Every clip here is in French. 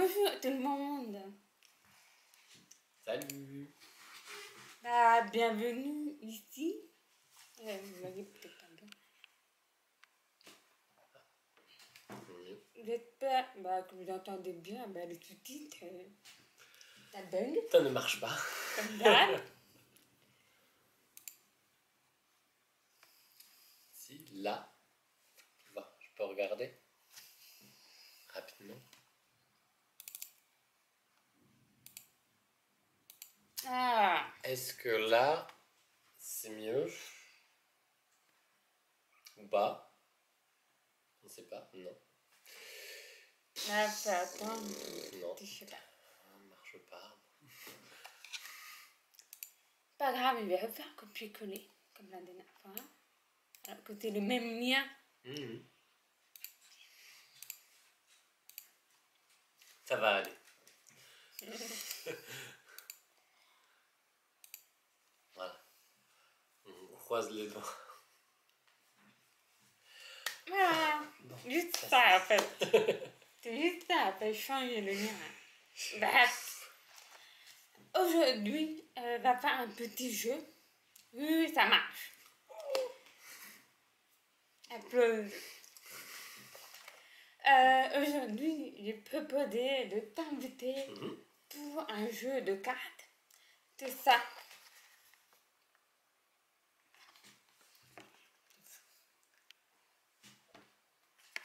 Bonjour tout le monde. Salut. Bah, bienvenue ici. Vous voyez peut-être pas bien. Oui. J'espère que vous entendez bien le sous-titre. Ça bug, Ça ne marche pas. comme d'hab. Si, là, tu vois, je peux regarder rapidement. Ah, Est-ce que là, c'est mieux ou pas? On ne sait pas, non. là, ça attend. Non, Je sais pas. ça ne marche pas. Pas grave, je vais refaire copier-coller, comme la dernière fois. Alors que c'est le même lien. Mhm. Ça va aller. Voilà. On croise les doigts. Voilà, juste ça en fait. C'est juste ça, après changer le lien. Bref, aujourd'hui, on va faire un petit jeu. Oui, ça marche. Applause. Aujourd'hui, j'ai proposé de t'inviter pour un jeu de cartes. C'est ça.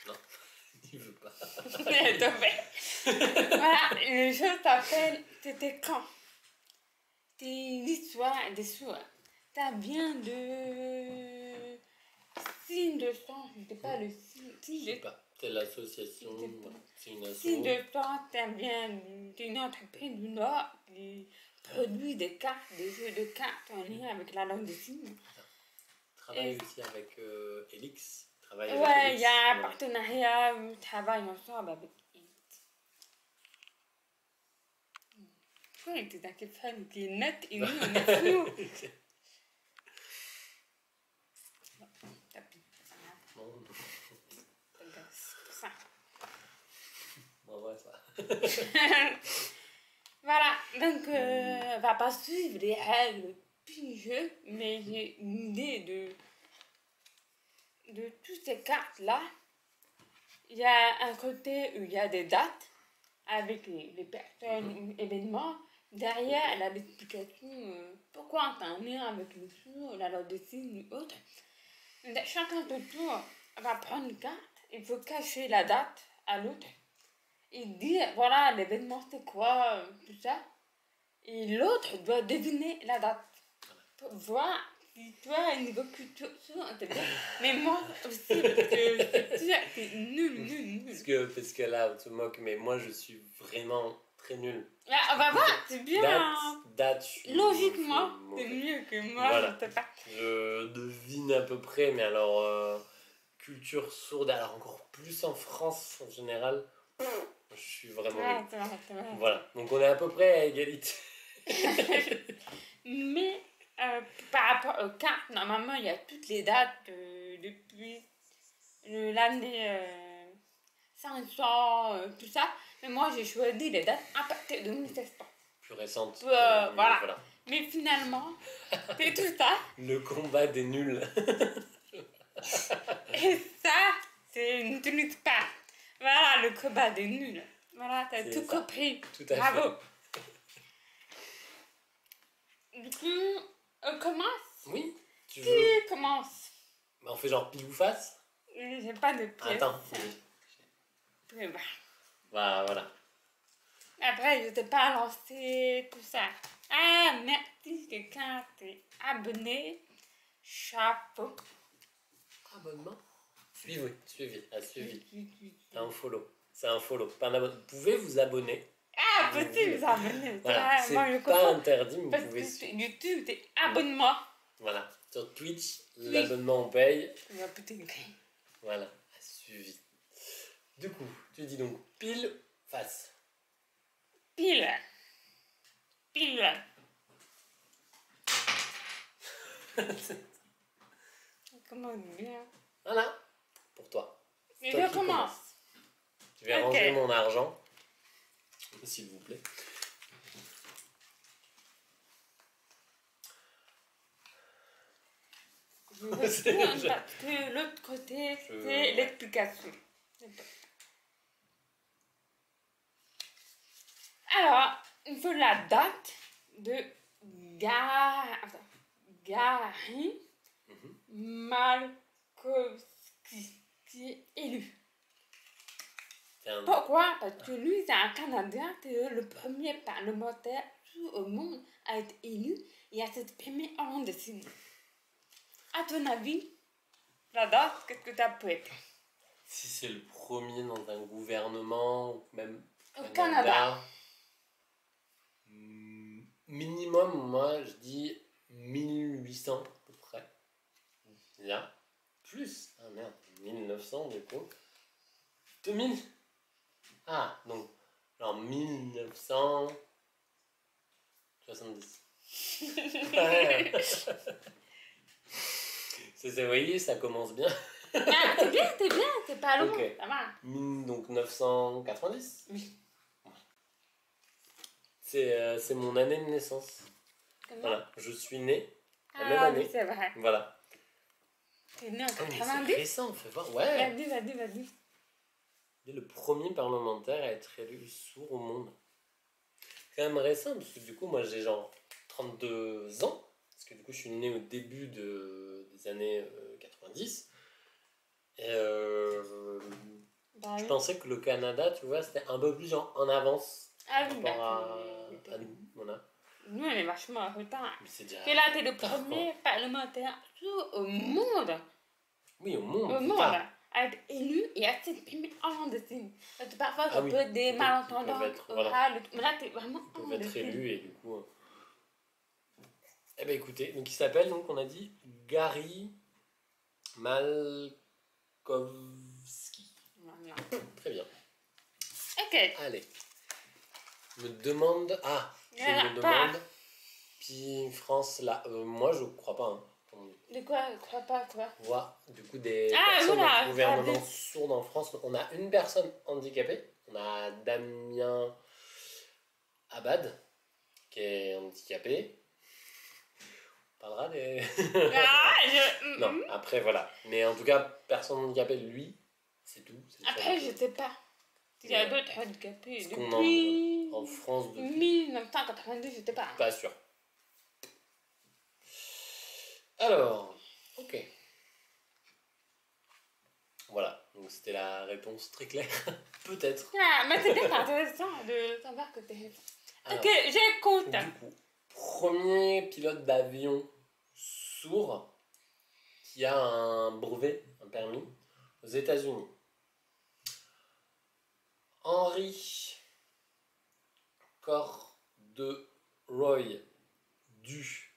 Non, il veut pas. Voilà, le jeu s'appelle C'était quand. C'est l'histoire des sourds. Ça vient de signe de sang. Je ne sais pas le signe. Je sais pas. C'est l'association. C'est une Signe association. de sang, ça vient d'une entreprise du Nord qui produit des cartes, des jeux de cartes en lien avec la langue des signes. Travaille aussi avec Elix. Travaille avec Ouais, Elix. il y a un Ouais. partenariat où on travaille ensemble avec Elix. Pourquoi il était à quel fan qui est net et nous on est flou? Tapis, ça va. Bon, C'est pour ça. on voit ça. Voilà, donc on va pas suivre les règles du jeu, mais j'ai une idée de toutes ces cartes-là. Il y a un côté où il y a des dates avec les personnes, événements. Derrière, elle a l'explication pourquoi on a un lien avec le sourd, la loi des signes ou autre. Donc, chacun de tour va prendre une carte, il faut cacher la date à l'autre et dire voilà l'événement c'est quoi, tout ça. Et l'autre doit deviner la date pour voir si toi, niveau culture, t'es bien. Mais moi aussi, parce que c'est nul. Parce que là, on te moque, mais moi je suis vraiment très nul. Là, on va voir, c'est bien. Date, je suis Logiquement, c'est mauvais. mieux que moi, Voilà. je sais pas. Je devine à peu près, mais alors, culture sourde, alors encore plus en France en général, je suis vraiment nul. C'est vrai. Voilà, donc on est à peu près à égalité. Mais par rapport aux cartes, normalement, il y a toutes les dates depuis l'année 500, tout ça. Mais moi, j'ai choisi les dates à partir de 1700. Plus récente. Voilà. Mais finalement, c'est tout ça. Le combat des nuls. Et ça, c'est tu ne pas. Voilà, le combat des nuls. Voilà, t'as tout compris. Tout à Bravo. Du coup, on commence. Oui, tu Qui veux. commence? Bah, on fait genre pile ou face. J'ai pas de pièces. Attends. Très bien. Voilà. Après, je t'ai pas lancé tout ça. Ah, merci quelqu'un t'es abonné. Chapeau. Abonnement. Suivi. C'est un follow. C'est un follow. Pas un abonnement. Vous pouvez vous abonner. Ah, possible vous abonner. Voilà. C'est pas interdit, mais vous pouvez suivre. YouTube, c'est abonnement. Voilà. Sur Twitch, l'abonnement on paye. Voilà. Suivi. Du coup, tu dis donc pile face. Pile. Comment dire? Voilà. Pour toi. Et je commence. Je vais ranger mon argent. s'il vous plaît. Je vais parce que l'autre côté, c'est l'explication. Alors, il faut la date de Gary Markowski qui est élu. Pourquoi? Parce que lui, c'est un Canadien, c'est le premier parlementaire au monde à être élu et à s'exprimer en dessin. À ton avis, la date, qu'est-ce que ça peut être? Si c'est le premier dans un gouvernement, ou même au Canada. Minimum, moi, je dis 1800 à peu près. Bien. Plus. Ah merde, 1900 du coup. 2000. Ah, donc, genre 1970. Ouais. Vous voyez, ça commence bien. Ah, t'es bien, c'est pas long, okay. Ça va. Donc 990. Oui. C'est mon année de naissance. Comment? Voilà, je suis né la même année. C'est vrai. Voilà. T'es né en 90? C'est récent, fais voir. Ouais. Vas-y. Il est le premier parlementaire à être élu sourd au monde. C'est quand même récent, parce que du coup, moi j'ai genre 32 ans. Parce que du coup, je suis né au début des années 90. Et je pensais que le Canada, tu vois, c'était un peu plus en avance. Ah oui, à nous. Voilà. Nous, on est vachement en retard. Mais c'est déjà. Et là, t'es le premier parlementaire au monde. Oui, au monde. Au monde. À être élu et à s'exprimer en dessin. Parce que parfois, ça peut être des malentendants. Voilà. Mais là, t'es vraiment ils peuvent être élus et du coup. Eh bien, écoutez, donc il s'appelle, donc on a dit, Gary Malkowski. Voilà. Très bien. Ok. Allez. Me demande. Ah, je me demande. Puis France, là, moi je crois pas. Hein. De quoi? Je crois pas, quoi. Voilà. Du coup, des personnes voilà, de gouvernement sourdes en France. On a une personne handicapée. On a Damien Abad, qui est handicapé. On parlera des. Non, après voilà. Mais en tout cas, personne handicapée, lui, c'est tout. Après, je sais pas. Il y a d'autres handicapés. Depuis en France depuis 1990, je sais pas. Pas sûr. Alors, ok. Voilà, donc c'était la réponse très claire. Peut-être. Ah, mais c'est bien intéressant de savoir que t'es. Ok, j'écoute. Du coup, premier pilote d'avion sourd qui a un brevet, un permis, aux États-Unis. Henry Corderoy du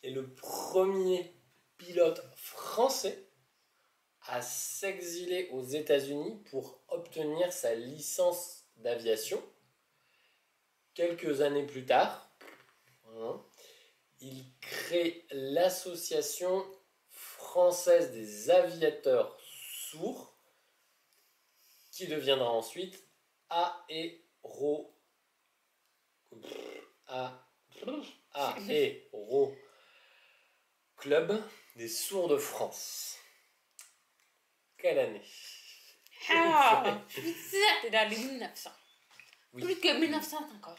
est le premier pilote français à s'exiler aux États-Unis pour obtenir sa licence d'aviation. Quelques années plus tard, il crée l'Association française des aviateurs sourds, qui deviendra ensuite Aéro Club des sourds de France. Quelle année? Ah, je suis sûre que t'es dans les 1900. Oui. Plus que 1950.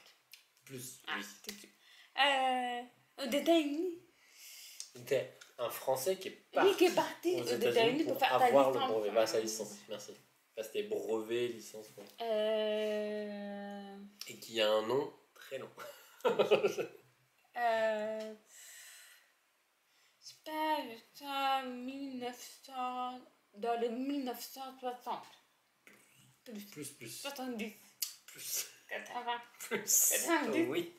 Plus, oui. T'es sûr. Aux États-Unis. C'était un Français qui est parti aux États-Unis pour faire avoir le brevet. Bah, sa licence, merci. Enfin, c'était brevet, licence. Et qui a un nom très long. C'est pas 1900, dans les 1960. Plus. 70. Plus. 80. Plus. 90. Oui.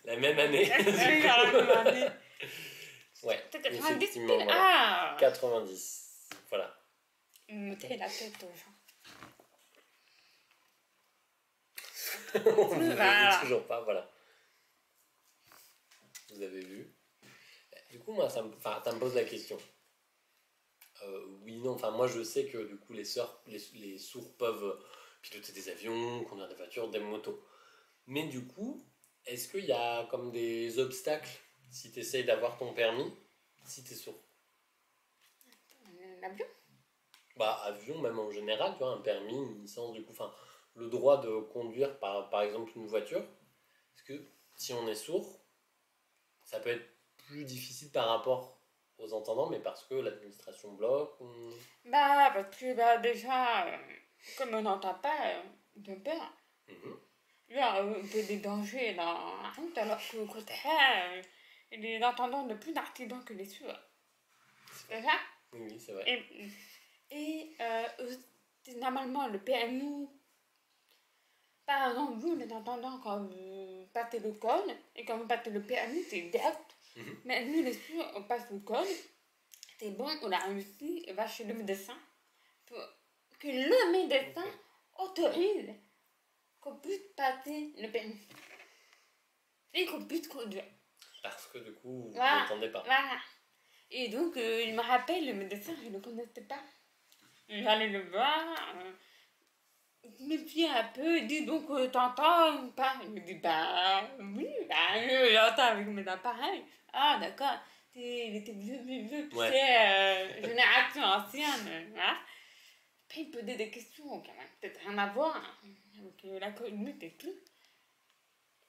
La même année. La même année. Ouais. Peut-être 90. Voilà. Ah 90. Voilà. Mettez la tête aux gens. On ne voilà. Toujours pas, voilà. Vous avez vu. Du coup, moi, ça me pose la question. Oui, non. Enfin, moi, je sais que du coup, les sourds peuvent piloter des avions, conduire des voitures, des motos. Mais du coup, est-ce qu'il y a comme des obstacles si tu essayes d'avoir ton permis, si tu es sourd? L'avion. Bah, avion, même en général, tu vois, un permis, une licence, du coup, enfin, le droit de conduire par exemple une voiture. Parce que si on est sourd, ça peut être plus difficile par rapport aux entendants, mais parce que l'administration bloque. Bah, parce que bah, déjà, comme on n'entend pas, de peur. Mhm. Il y a un peu des dangers dans la route, alors qu'au contraire, les entendants de plus d'accidents que les sourds. C'est ça? Oui, oui, c'est vrai. Normalement, le PMU, par exemple, vous, les entendants, quand vous passez le code, et quand vous passez le PMU, c'est direct. Mhm. Mais nous, les sourds, on passe le code, c'est bon, on a réussi, et va chez le médecin, pour que le médecin autorise qu'on puisse passer le permis et qu'on puisse conduire. Parce que du coup, vous Voilà, n'entendez pas. voilà. Et donc, il me rappelle, le médecin, je ne le connaissais pas. J'allais le voir, je me suis un peu, il dit donc, t'entends ou pas? Il me dit, bah oui, bah, j'entends avec mes appareils. Ah, d'accord. Il était vieux, tu Ouais. sais, génération ancienne. Voilà. Après, il me posait des questions qui n'avaient peut-être rien à voir avec la conduite et tout.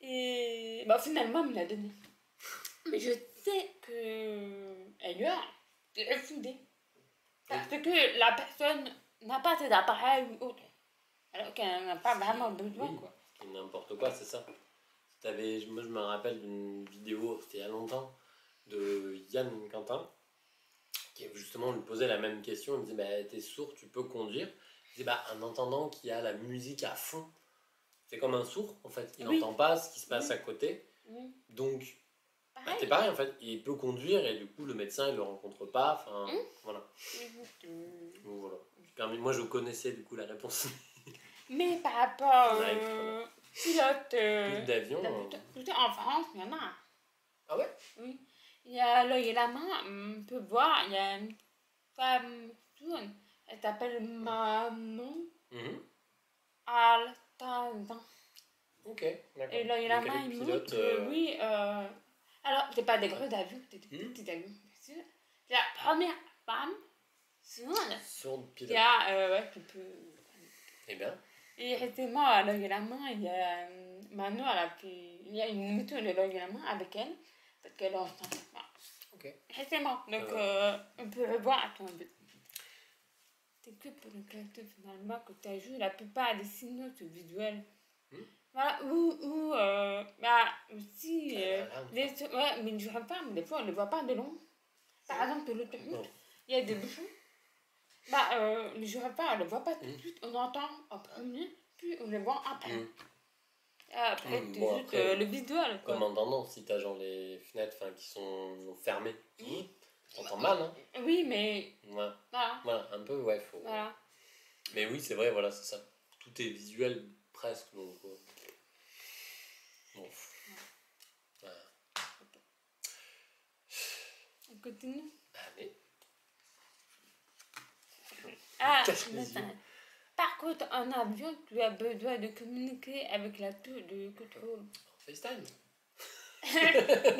Et bah, finalement, il me l'a donné. Mais je sais que ailleurs, c'est refusé. Parce que la personne n'a pas ses appareils ou autre. Alors qu'elle n'a pas vraiment besoin, Oui, quoi. c'est n'importe quoi, c'est ça. Moi, je me rappelle d'une vidéo, c'était il y a longtemps, de Yann Quentin, qui justement lui posait la même question. Il me disait, bah, t'es sourd, tu peux conduire. Il disait, bah, un entendant qui a la musique à fond, c'est comme un sourd, en fait. Il Oui. n'entend pas ce qui se passe Oui. à côté. Oui. Donc, bah, Pareil. t'es pareil, en fait. Il peut conduire et du coup, le médecin, il le rencontre pas. Enfin, voilà. Donc, voilà. Moi, je connaissais du coup la réponse. Mais par rapport Live, aux pilotes Pilote d'avion. en France, il y en a. Ah ouais? Oui. Il y a l'œil et la main, on peut voir, il y a une femme sourde, elle s'appelle Manon Mhm. Altazan. Ok, d'accord. Et l'œil et la Donc, elle main, est il pilote. montre que oui. Alors, c'est pas des gros avions, c'est des Hmm. petits avions, bien sûr. C'est la première femme sourde Sourde qui pilote. qui peut. Eh bien. Et récemment, à l'œil et la main, il y a Manon, il y a une méthode de l'œil et la main avec elle, parce qu'elle est enceinte. Voilà. Ok. Récemment, donc on peut le voir. Attends, c'est que pour le caractère finalement que tu as joué la plupart des signaux visuels. Voilà, bah, aussi, ouais, mais je vois pas, mais des fois, on ne les voit pas de long. Par exemple, l'autoroute, il y a des bouchons. Bah, je vois pas, on ne les voit pas tout de suite. On entend en premier, puis on les voit après. Après, c'est Bon, juste après, le visuel, quoi. comme en tendance, si t'as genre les fenêtres qui sont fermées, t'entends mal, hein? Oui, mais Ouais. voilà. Voilà, un peu, ouais, faut. Voilà. Mais oui, c'est vrai, voilà, c'est ça. Tout est visuel presque, donc. Bon. Voilà. On continue. Allez. Cache les yeux. Par contre, en avion, tu as besoin de communiquer avec la tour de contrôle. FaceTime.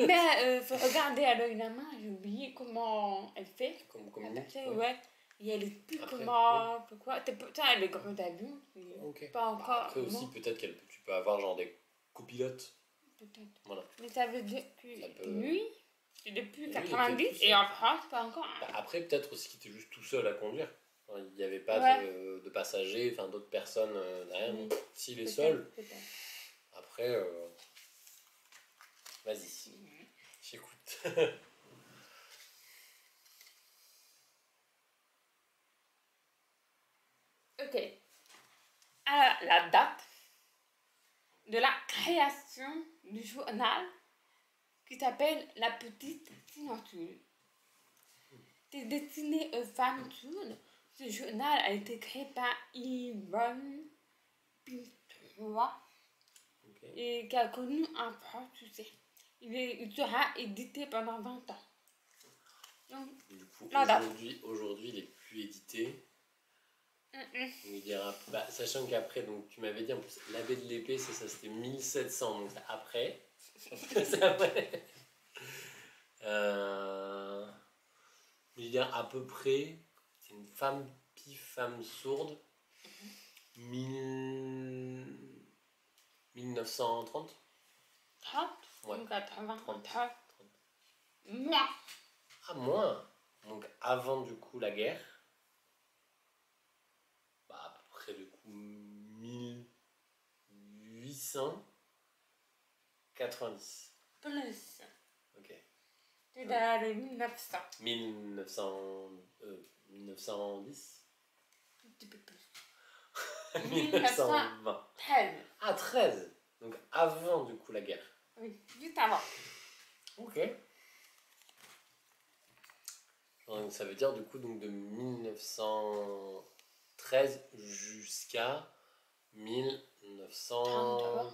Mais faut regarder à l'œil la main, j'ai oublié comment elle fait. Comme Après, ouais. ouais. Et elle explique Après, comment, pourquoi. Putain, les grands avions, Ok. pas encore. Après aussi, non, peut-être tu peux avoir genre des copilotes. peut-être. Voilà. Mais ça veut dire que Ça peut- lui, c'est depuis Lui, 90 il était tout et seul. en France, pas encore. Bah, après, peut-être aussi qu'il était juste tout seul à conduire. Enfin, il n'y avait pas Ouais. de passagers, enfin d'autres personnes derrière. Oui. Donc, s'il est Peut-être, seul, peut-être. après, vas-y, j'écoute. Ok. Alors, la date de la création du journal qui s'appelle La Petite Signature. C'est destiné aux femmes sourdes. Ce journal a été créé par Yvonne Pintois Ok. et qui a connu un franc succès. Il sera édité pendant 20 ans. Donc, Du coup, la date. aujourd'hui, il est plus édité. mm, On dira, bah, sachant qu'après, donc tu m'avais dit en plus, l'abbé de l'épée, c'est ça, c'était 1700, donc c'est après. C'est après. Je veux dire, à peu près, c'est une femme femme sourde, 1930. 30, Ouais. 80, 30. 30. Moi. Ah, moins. Donc avant du coup la guerre, bah, à peu près du coup 1890. Plus. Ok. C'est dans les 1900. 1910. Un petit peu plus. 1920. 13. Ah, 13. Donc avant du coup la guerre. Oui, juste avant. Ok. Donc, ça veut dire du coup donc de 1913 jusqu'à 1933.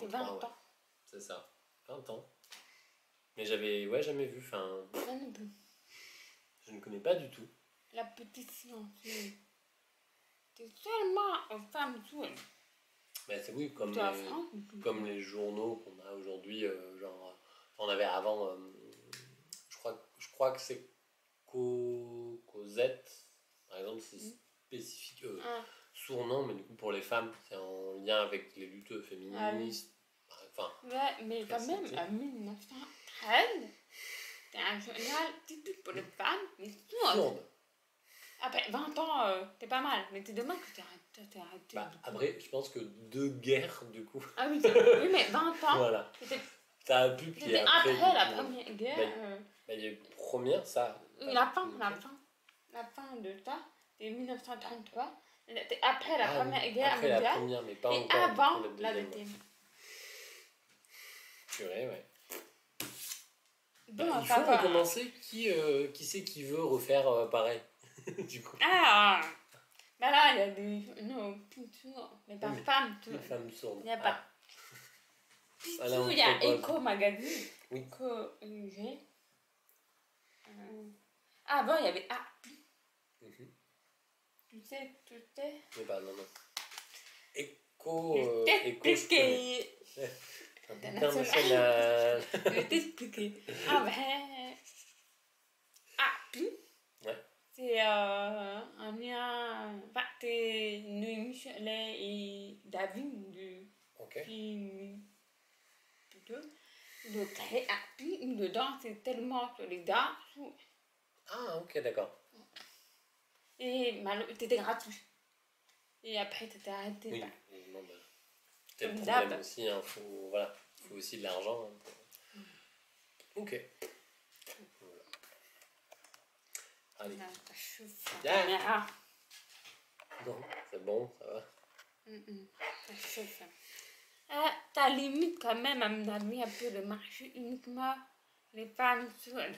20 Ouais. ans. C'est ça. 20 ans. Mais j'avais jamais vu. Enfin, Moi non plus. je ne connais pas du tout. La petite silencieuse. C'est seulement une femme sourde. Mais c'est oui, De la France. comme les journaux qu'on a aujourd'hui, genre, on avait avant, je crois que c'est Cosette, par exemple, c'est spécifique, Ah, sourd-nom, mais du coup pour les femmes, c'est en lien avec les luttes féministes. Enfin, ouais, mais quand même, c'était- en 1913, c'était un journal typique pour les femmes, mais sourde. sourde. Après 20 ans, t'es pas mal, mais t'es dommage que t'aies arrêté. Bah, après, je pense que deux guerres, du coup, Ah oui, oui, mais 20 ans, voilà. c'était Ça a pu, puis c'était après, après la du coup, première guerre. bah, il y a eu première, ça. La fin de ça, c'est 1933. C'était après la Ah oui, Première Guerre après la mondiale première, mais pas et encore du coup, avant la la deuxième. deuxième. Purée, ouais. Bon, Bah, il ça faut va. recommencer. Qui c'est qui veut refaire pareil du coup. Ah, bah là, il y a des. Non, plutôt. Mais pas Oui, femmes, tout. Les femmes sourdes. Il n'y a pas. Plutôt, Ah, là, on il y a propose. Eco Magazine. Oui. Eco UG. Ah bon, il y avait Happy. Mhm. Tu sais. Mais pas, non. Écho. Je Écho, je connais. t'expliquer. International. Je vais t'expliquer. Ah ben. Happy. Ouais. C'est un lien. Enfin, c'est Noémie Cholet et David du Ok. film. Plutôt. De créer Happy. Dedans, c'est tellement solidaire. Ah, ok, d'accord. Et c'était gratuit. Et après, c'était arrêté. Oui. Bah, Non, bah, c'est le comme problème d'hab. aussi. Hein, faut aussi de l'argent. Hein, ok. Voilà. Allez. Non, ça chauffe. Ah. Ah. Non, c'est bon, ça va. Ça chauffe. Ah, t'as limite quand même, à mon avis, un peu le marché uniquement les femmes sourdes.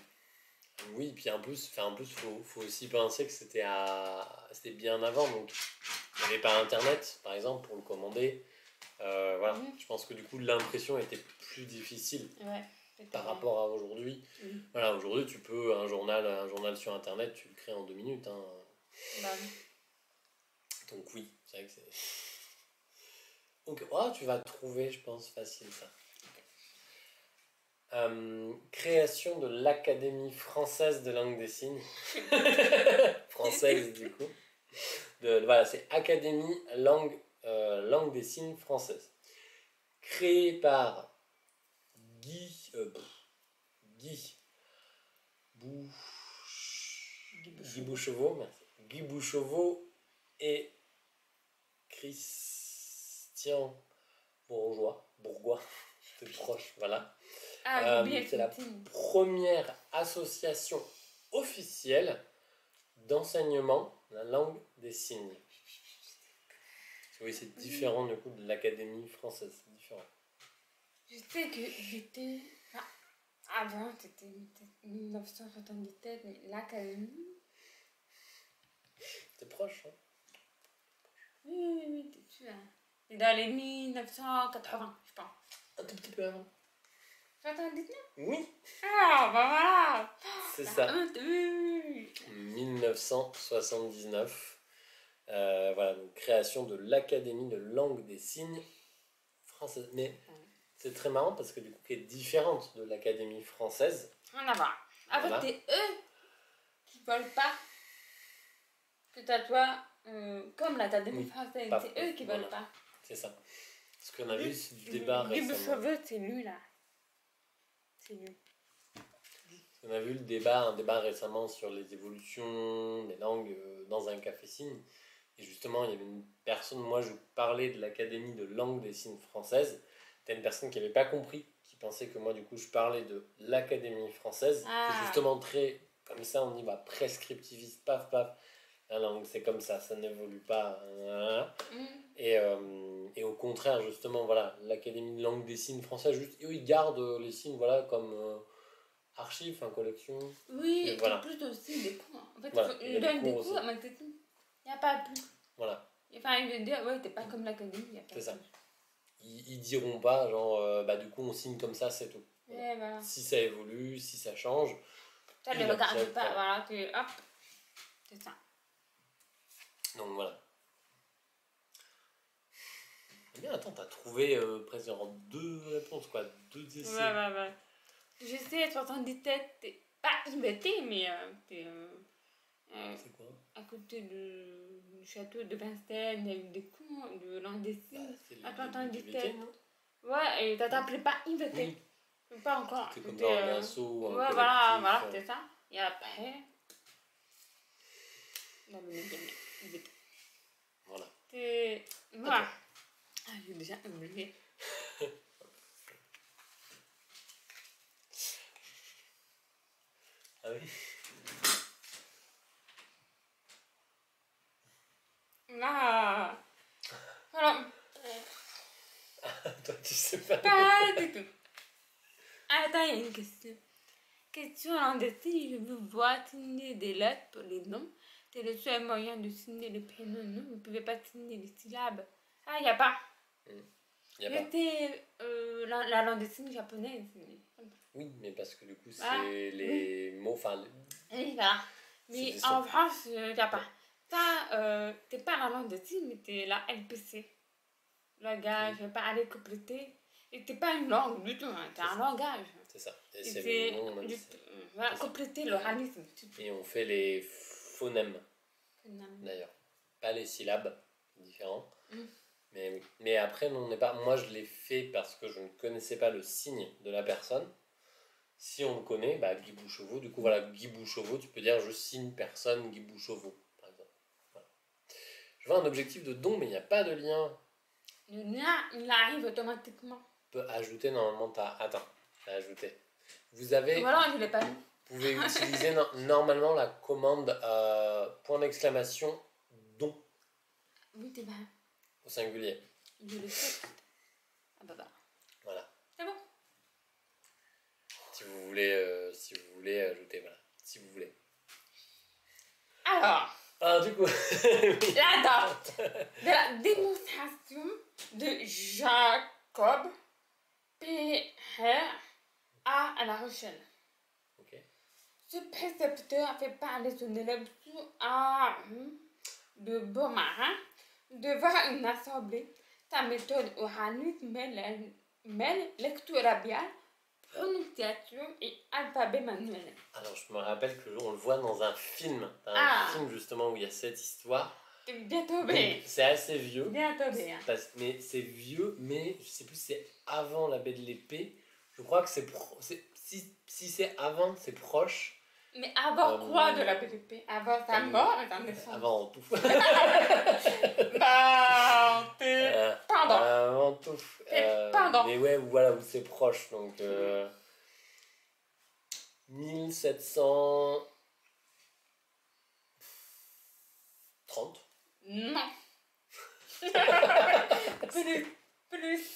Oui, puis en plus, faut aussi penser que c'était bien avant, donc il n'y avait pas Internet, par exemple, pour le commander. Voilà, je pense que du coup, l'impression était plus difficile Ouais. par rapport à aujourd'hui. Voilà, aujourd'hui, tu peux, un journal sur Internet, tu le crées en 2 minutes. Hein. Bah oui. Donc oui, c'est vrai que c'est... Donc, oh, tu vas trouver, je pense, facile ça. Création de l'Académie française de langue des signes. Française, du coup. Voilà, c'est Académie langue des signes française. Créée par Guy Bouchevaux, merci. Guy Bouchevaux et Christian Bourgois, c'est proche, voilà. Ah, j'ai oublié C'est la première association officielle d'enseignement de la langue des signes. Oui, c'est différent du coup de l'Académie française, c'est différent. Je sais que j'étais. Ah, avant, c'était 1977, mais l'académie. C'est proche, hein? Oui, t'es sûr. C'est dans les 1980, je pense. Un tout petit peu avant. 79? Oui, Ah, bah voilà. c'est La ça. honte, oui. 1979. Voilà, donc création de l'Académie de langue des signes française. Mais c'est très marrant parce que du coup, elle est différente de l'Académie française. Rien à voir. En fait, Voilà. c'est eux qui veulent pas que ça soit comme l'Académie Oui, française. pas- C'est eux qui veulent voilà. pas. C'est ça. Parce qu'on a vu ce débat Guy récemment. Cheveux, c'est lui là. C'est lui. On a vu un débat récemment sur les évolutions des langues dans un café signe. Et justement, il y avait une personne, moi je parlais de l'Académie de langue des signes française. C'était une personne qui n'avait pas compris, qui pensait que moi du coup je parlais de l'Académie française. Ah. Qui est justement très, comme ça on dit, bah, prescriptiviste, paf paf. La langue c'est comme ça n'évolue pas. Et au contraire, justement, voilà, l'Académie de langue des signes française, juste, eux ils gardent les signes voilà, comme archives, enfin collection. Oui, Et et voilà. plus aussi des cours. En fait, Voilà, il il y a donne des des cours cours, aussi. mais c'est tout. Il n'y a pas plus. Voilà, Enfin, il veut dire, ouais, t'es pas comme l'Académie, il n'y a pas c'est ça. plus. Ils diront pas, genre, bah du coup on signe comme ça, c'est tout. Ouais, voilà. Si ça évolue, si ça change. Ça ne il le regarde accepte, pas, voilà, tu hop. C'est ça. Donc voilà. Eh bien, attends, t'as trouvé presque genre deux réponses, quoi, deux essais. Ouais. Je sais, 77, t'es pas IBT, mais t'es C'est quoi? à côté du château de Vincennes, il y a eu des cours de langue des signes. C'est À le 77. DVT, non? Ouais, et ça t'appelait pas IBT. Oui. Pas encore. C'est comme C'était, dans un assaut, un ouais, collectif. voilà, c'est ça. Et après, on a mené bien IBT. Voilà. C'est. Voilà. Ah, j'ai déjà oublié. Ah oui. Là. Voilà. Toi, tu sais pas. Pas du tout. Attends, il y a une question. Question en dessin, je vous vois signer des lettres pour les noms. C'est le seul moyen de signer les prénoms. Non, vous ne pouvez pas signer les syllabes. Ah, il n'y a pas. Y a pas. C'était la langue des signes japonaise. Oui, mais parce que du coup, c'est Ah, les mots, enfin, Oui, voilà. C'est Mais des en sons. France, il n'y a pas. Ça, t'es pas la langue des signes, mais t'es la LPC. Langage, je vais pas aller compléter. Et t'es pas une langue du tout, hein, t'es C'est un ça. langage. c'est ça. Et Et c'est c'est le nom, même, juste, c'est- voilà, c'est ça. compléter l'oralisme. Et on fait les phonèmes, d'ailleurs. Pas les syllabes, c'est différent. Mm. Mais oui. Mais après, non, on n'est pas. Moi, je l'ai fait parce que je ne connaissais pas le signe de la personne. Si on le connaît, bah, Guy Bouchauveau, du coup, voilà, Guy Bouchauveau, tu peux dire je signe personne Guy Bouchauveau, par exemple. Voilà. Je vois un objectif de don, mais il n'y a pas de lien. Le lien, il arrive automatiquement. Tu peux ajouter normalement ta. Attends, t'as ajouté. Vous avez. Voilà, je l'ai pas mis. Vous pouvez utiliser normalement la commande point d'exclamation don Oui, t'es bien. au singulier. Je le sais. Ah bah. Voilà. C'est bon. Si vous voulez ajouter, voilà. Si vous voulez. Alors, Ah, du coup. oui. la date de la démonstration de Jacob P.R. à La Rochelle. Ok. Ce précepteur a fait parler son élève sous arme de Beaumarin devant une assemblée. Sa méthode oraliste mêle lecture labiale, prononciation et alphabet manuel. Alors, je me rappelle qu'on le voit dans un film. Un Ah. film, justement, où il y a cette histoire. T'es bien Donc, tombé. c'est assez vieux. Bien tombé. Hein. Mais c'est vieux, mais je sais plus si c'est avant la baie de l'épée. Je crois que si c'est avant, c'est proche. Mais avant quoi de la PDP? Avant sa mort et sa naissance? Avant tout. Bah, t'es pendant. Avant tout. Pendant. Mais ouais, voilà, où c'est proche. Donc, 1730. Non. plus.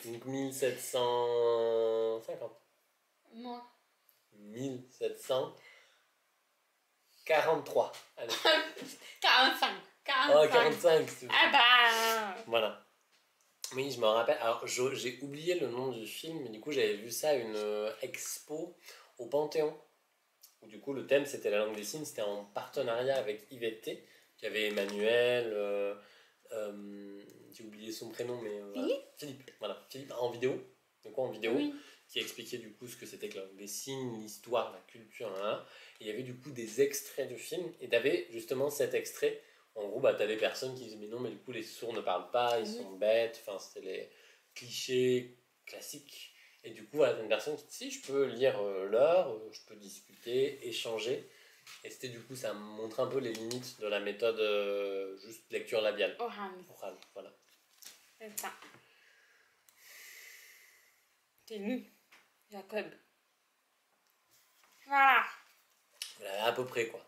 Donc 1750. Non. 1743. Allez. 45. Oh, 45. Ah bah. Voilà. Oui, je me rappelle. Alors, j'ai oublié le nom du film, mais du coup, j'avais vu ça à une expo au Panthéon. Où du coup, le thème, c'était la langue des signes. C'était en partenariat avec IVT. Il y avait Emmanuel, j'ai oublié son prénom, mais voilà. Philippe? Philippe, voilà. Philippe en vidéo. De quoi en vidéo? Oui. Qui expliquait du coup ce que c'était que la langue des signes, l'histoire, la culture, hein. Et il y avait du coup des extraits du film. Et t'avais justement cet extrait. En gros, bah, t'as des personnes qui disaient mais non, mais du coup, les sourds ne parlent pas, ils sont bêtes. Enfin, c'était les clichés classiques. Et du coup, voilà, t'as une personne qui dit si je peux lire l'heure, je peux discuter, échanger. Et c'était du coup, ça montre un peu les limites de la méthode juste lecture labiale. Oral. Orale, voilà. C'est ça. T'es nu, Jacob. Voilà. Voilà, à peu près quoi.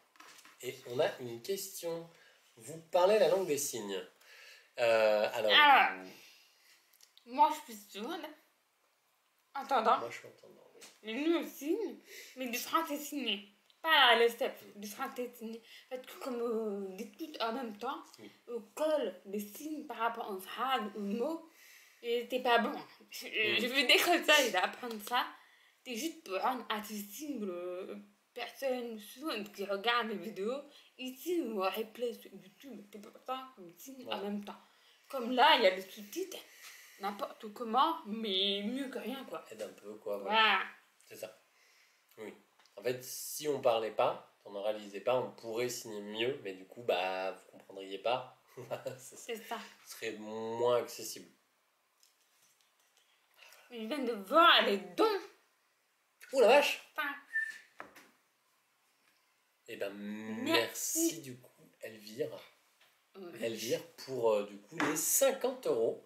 Et on a une question. Vous parlez la langue des signes. Alors, Alors. Moi, je suis sourde. Entendant. moi je suis entendant. Oui. Les nu aussi, mais du français signé. Pas le step, du français signé. Parce que comme on dit tout en même temps, Oui. on colle les signes par rapport aux phrases, aux mots, et c'était pas bon. Je veux dire comme ça, d'apprendre ça. C'est juste pour rendre accessible aux personnes sourdes qui regardent les vidéos. Ici, ou en replay sur YouTube, c'est pour ça qu'on signe en même temps. Comme là, il y a des sous-titres, n'importe comment, mais mieux que rien, quoi. Aide un peu quoi. Voilà. Voilà. C'est ça. Oui. En fait, si on parlait pas, on ne réalisait pas, on pourrait signer mieux, mais du coup, bah, vous comprendriez pas. C'est ça. Ce serait moins accessible. Je viens de voir les dons. Oh la vache! Enfin, Eh ben, merci du coup, Elvire. Elvire, pour du coup les 50 €.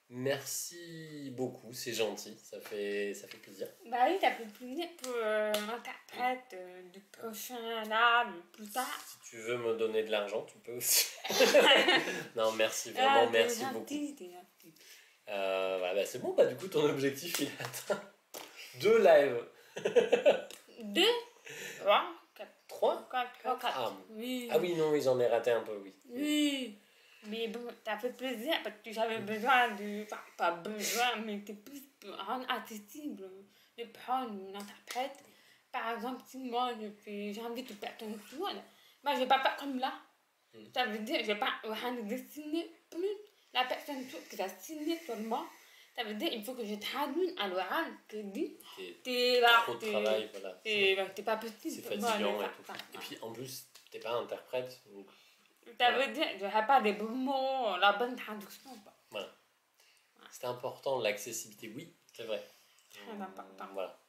Merci beaucoup, c'est gentil, ça fait plaisir. bah oui, ça fait plaisir pour l'interprète du prochain là, plus tard. Si tu veux me donner de l'argent, tu peux aussi. Non, merci, vraiment, merci beaucoup. T'es gentil. Voilà, bah, c'est bon, bah, du coup, ton objectif il est atteint. 2 lives. 2, 3, 4. 3? 4. Ah, Oui. ah oui, non, oui, j'en ai raté un peu, oui. Oui. Mais bon, ça fait plaisir parce que j'avais besoin de. Enfin, pas besoin, mais c'était plus pour rendre accessible de prendre une interprète. Par exemple, si moi j'invite une personne sourde, moi je vais pas faire comme là. Ça veut dire je vais pas rendre dessiner plus la personne sourde qui va signer seulement. Ça veut dire il faut que je traduise à l'oral que dit. T'es là. Trop de travail, voilà. T'es pas petit. C'est fatigant et tout. Et puis en plus, t'es pas interprète, donc. Ça veut dire que j'aurais pas les bons mots, la bonne traduction. Quoi. Voilà. C'est important, l'accessibilité, oui, c'est vrai. Très important. Voilà.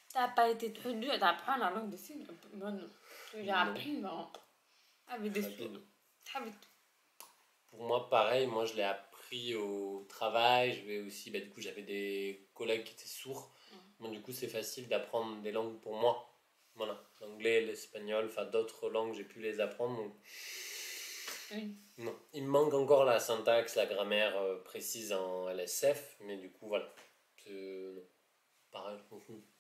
Ça n'a pas été trop dur d'apprendre la langue des signes. Moi, non. J'ai appris avec des sourds. Très vite. Pour moi, pareil, moi je l'ai appris au travail. Je vais aussi, bah, du coup, j'avais des collègues qui étaient sourds. Moi, du coup, c'est facile d'apprendre des langues pour moi. Voilà, l'anglais, l'espagnol, enfin d'autres langues, j'ai pu les apprendre. Donc. Oui. Non, il me manque encore la syntaxe, la grammaire précise en LSF, mais du coup, voilà. Pareil,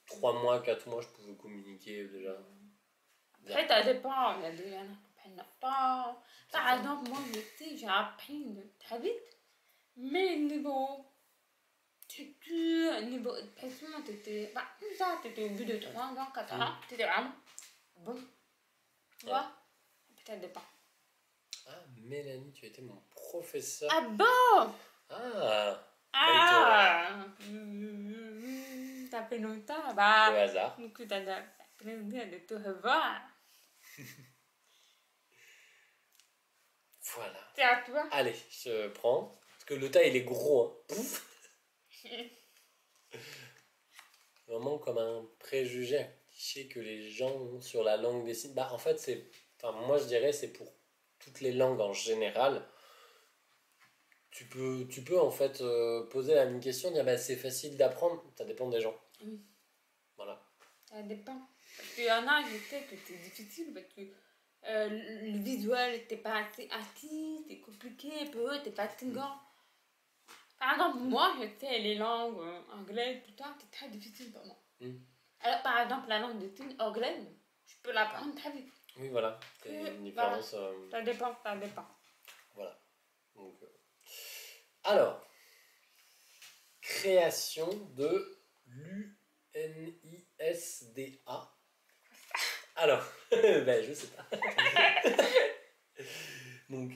3 mois, 4 mois, je pouvais communiquer déjà. Après, ça dépend. Il y a des gens qui ne pas. Par exemple, moi, je sais, j'ai appris très vite, mais niveau structure, niveau expression, t'étais. Bah, comme ça, t'étais au bout de 3 ans, 4 ans, t'étais vraiment bon. Tu vois? Peut-être dépend. Ah, Mélanie, tu étais mon professeur. Ah bon? Ah! Ah! Ça fait longtemps. Bah, le hasard. du coup, t'as plaisir de te revoir. Voilà. C'est à toi. Allez, je prends. Parce que le tas, il est gros. Hein. Pouf! Vraiment comme un préjugé, un cliché que les gens ont sur la langue des signes. Bah, en fait, moi, je dirais c'est pour toutes les langues en général. Tu peux en fait poser la même question, dire bah, c'est facile d'apprendre, ça dépend des gens. Oui. Voilà. Ça dépend. Parce qu'il y en a, je sais que c'est difficile parce que le visuel, t'es pas assez acquis, c'est compliqué, pour eux, t'es fatigant. Par exemple, moi, je sais les langues anglaises, tout ça, c'est très difficile pour moi. Alors, par exemple, la langue de signes anglaise, je peux l'apprendre très vite. Oui, voilà. C'est une différence. Voilà. Ça dépend. Voilà. Donc, Alors, création de l'UNISDA. Alors, ben, je sais pas. Donc,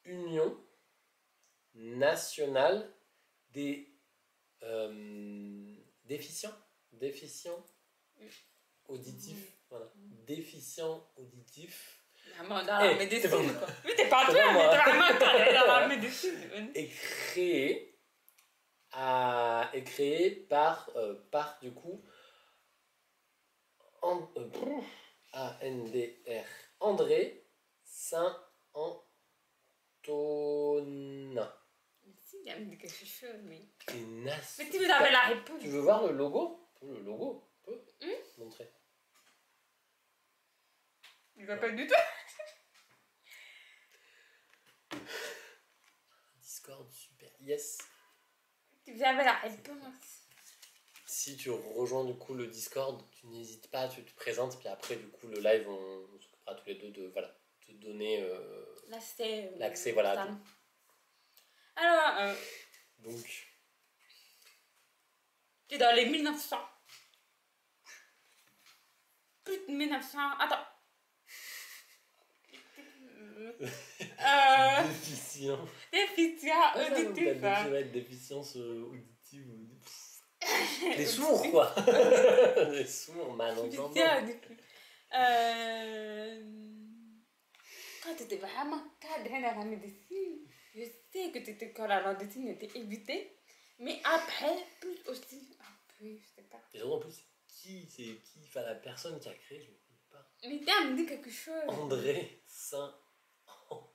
Union nationale des déficients auditifs. Voilà. Déficients auditifs. Vraiment dans la médecine, c'est quoi. Mais t'es pas toi, mais t'es vraiment dans la médecine. Est créé par du coup ANDR André Saint-Antonin. Si, il y a quelque chose, mais... Mais si vous avez la réponse. Tu veux voir le logo? Le logo, on peut montrer. Il va pas du tout. Discord, super. Yes. Si vous avez la réponse. Si tu rejoins du coup le Discord, tu n'hésites pas, tu te présentes, puis après du coup le live, on s'occupera tous les deux de te donner l'accès voilà. Alors, donc, tu es dans les 1900. Plus de 1900. Attends. Déficient. Déficient auditif. Déficience auditive. Les sourds, quoi. Les sourds, malentendants. Quand tu étais vraiment cadré dans la médecine, je sais que tu étais quand la médecine était évitée, mais après, plus aussi. Après, je sais pas. Et en plus, enfin, la personne qui a créé, je ne connais pas. Mais t'as me dit quelque chose. André Saint-Antonin.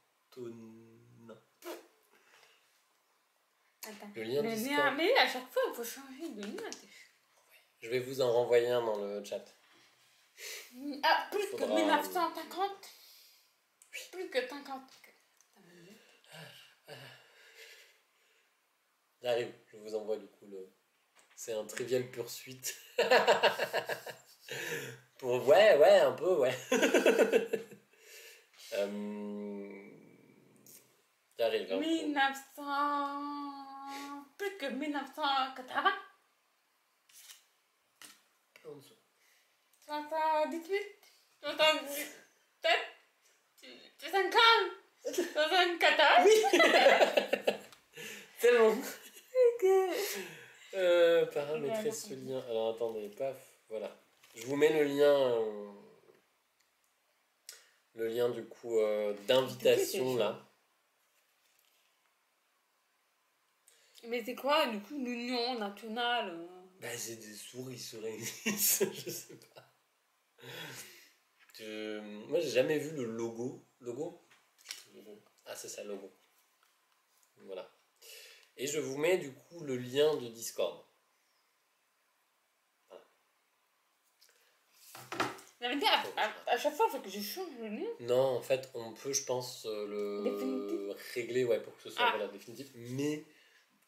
Attends. Le lien Discord. Mais à chaque fois, il faut changer de lien. Je vais vous en renvoyer un dans le chat. Ah, plus que 1950. Plus que 50. J'arrive, je vous envoie du coup le... C'est un Trivial Pursuit. Ouais, un peu, ouais. J'arrive. 1900... Plus que 1980. En dessous. 78. 77. 75. 74. Oui. C'est bon. Paramétrer ce lien. Alors attendez, paf, voilà. Je vous mets le lien du coup d'invitation là. Mais c'est quoi du coup l'union nationale? Bah c'est des souris se réunissent, je sais pas. Moi j'ai jamais vu le logo. Ah c'est ça le logo. Voilà. Et je vous mets du coup le lien de Discord. Voilà. J'avais dit à chaque fois, il faut que je change le lien. Non, en fait, on peut, je pense, régler pour que ce soit définitif. Mais,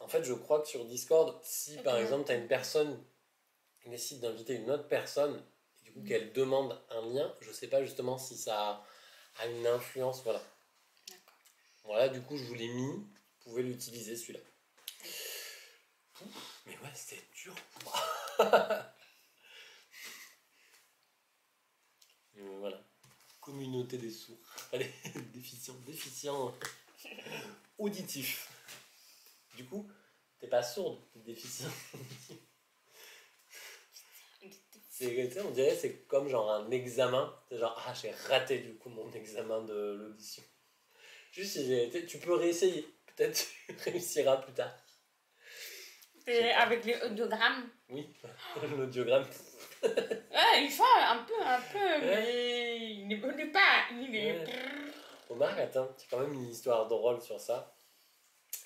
en fait, je crois que sur Discord, si par exemple, tu as une personne qui décide d'inviter une autre personne, et du coup qu'elle demande un lien, je sais pas justement si ça a une influence, voilà. D'accord. Voilà, du coup, je vous l'ai mis. Vous pouvez l'utiliser, celui-là. Mais ouais, c'était dur. Voilà. Communauté des sourds. Allez, déficient auditif. Du coup, t'es pas sourde, t'es déficient. On dirait que c'est comme genre un examen. C'est genre, j'ai raté du coup mon examen de l'audition. Juste, tu peux réessayer. Peut-être tu réussiras plus tard. C'est avec les audiogrammes. Oui, l'audiogramme. Ouais, il fait un peu, mais il ne connaît pas. Remarque, attends, c'est quand même une histoire drôle sur ça.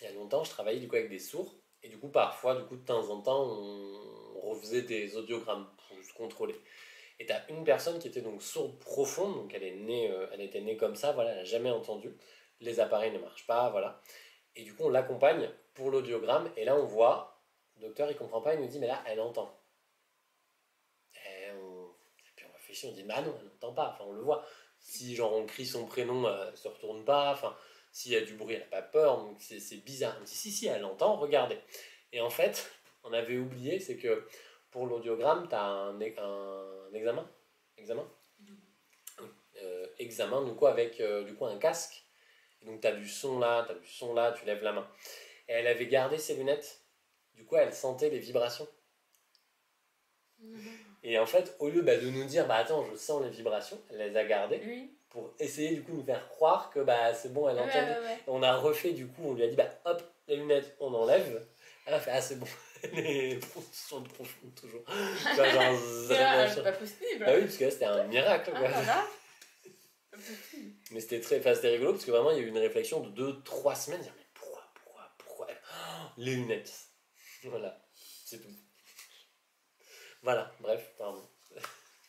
Il y a longtemps, je travaillais du coup avec des sourds. Et du coup, parfois, de temps en temps, on refaisait des audiogrammes pour se contrôler. Et t'as une personne qui était donc sourde profonde, donc elle était née comme ça, voilà, elle n'a jamais entendu. Les appareils ne marchent pas, voilà. Et du coup, on l'accompagne pour l'audiogramme. Et là, on voit, le docteur, il comprend pas, il nous dit, mais là, elle entend. Et puis on réfléchit, on dit, bah non, elle n'entend pas, enfin, on le voit. Si genre on crie son prénom, elle se retourne pas, enfin, s'il y a du bruit, elle n'a pas peur, donc c'est bizarre. Elle me dit, si, elle entend, regardez. Et en fait, on avait oublié, c'est que pour l'audiogramme, tu as un examen. Examen, du coup, avec un casque. Et donc, tu as du son là, tu lèves la main. Et elle avait gardé ses lunettes. Du coup, elle sentait les vibrations. Et en fait, au lieu de nous dire, attends, je sens les vibrations, elle les a gardées. Oui. Pour essayer du coup de nous faire croire que c'est bon, elle entend. Ouais. On a refait du coup, on lui a dit hop, les lunettes, on enlève. Elle a fait c'est bon, les sont profondes toujours. Tu vois, genre, c'est pas possible. Bah oui, parce que là c'était un miracle quoi. Voilà. Mais c'était rigolo parce que vraiment il y a eu une réflexion de 2-3 semaines. Mais pourquoi les lunettes. Voilà, c'est tout. Voilà, bref, pardon.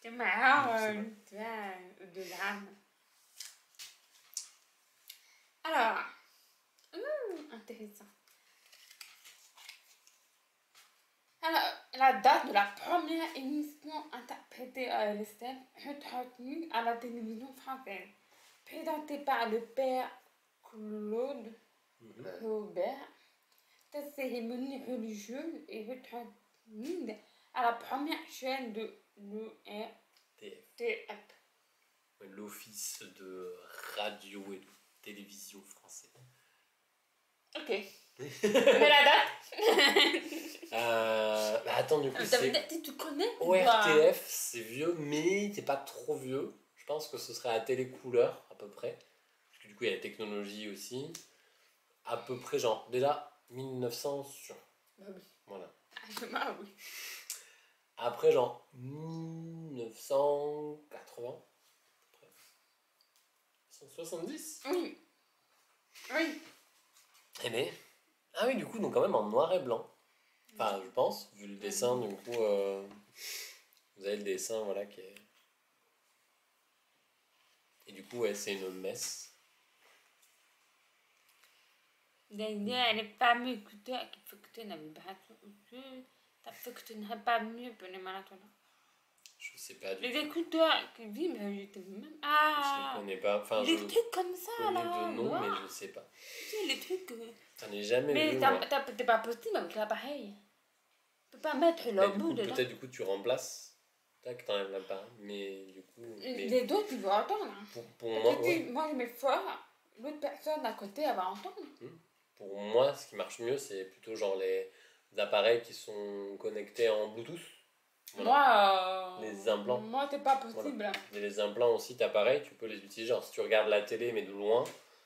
C'est marrant, tu vois, de l'âme. Alors, intéressant. Alors, la date de la première émission interprétée à l'ESTEM est retenue à la télévision française. Présentée par le père Claude Robert, cette cérémonie religieuse est retenue à la première chaîne de l'ORTF. L'Office de radio et de télévision français. Ok. Mais la date attends, du coup, tu connais ORTF, c'est vieux, mais c'est pas trop vieux. Je pense que ce serait à télé couleur, à peu près. Parce que du coup, il y a la technologie aussi. À peu près, genre, déjà, 1900 sur. Bah oui. Voilà. Oui. Après, genre, 1980. 170. Oui. Eh bien, ah oui, du coup, donc quand même en noir et blanc. Enfin, je pense, vu le dessin, du coup, vous avez le dessin, voilà, qui est... Et du coup, ouais, c'est une messe. D'ailleurs, les fameux écouteurs qui fonctionnent la vibration au-dessus, ça fonctionnerait pas mieux pour les marathons. Je sais pas du Les tout. écouteurs qui vibrent, je te même. Je les connais pas. Enfin, les trucs comme ça, connais là. de nom, mais je sais pas. Tu sais, les trucs. J'en ai jamais mais vu. t'es pas possible avec l'appareil. Tu peux pas mettre le bout dedans. Peut-être du coup tu remplaces. Tac, t'enlèves l'appareil. Mais du coup. Les deux, tu vas entendre. Pour moi. Moi, je mets fort, l'autre personne à côté, elle va entendre. Pour moi, ce qui marche mieux, c'est plutôt genre les appareils qui sont connectés en Bluetooth. Voilà. Moi, les implants. Moi, c'est pas possible. Voilà. Et les implants aussi, t'as pareil, tu peux les utiliser. Genre, si tu regardes la télé, mais de loin,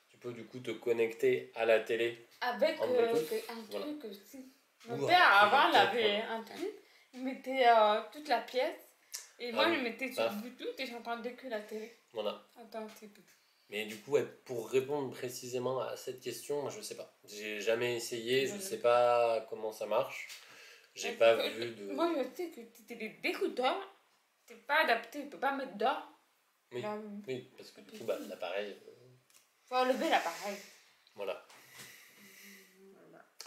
tu peux du coup te connecter à la télé. Avec en Bluetooth. Un truc aussi. Mon père, avant, il avait un truc. Il mettait toute la pièce. Et moi, je mettais sur Bluetooth et j'entendais que la télé. Voilà. Attends, c'est tout. Mais du coup, pour répondre précisément à cette question, moi, je sais pas. J'ai jamais essayé, je sais pas comment ça marche. J'ai pas vu de... Moi, je sais que c'était des écouteurs. C'est pas adapté, tu peux pas mettre d'or. Oui, oui, parce que du coup, l'appareil... Faut enlever l'appareil. Voilà.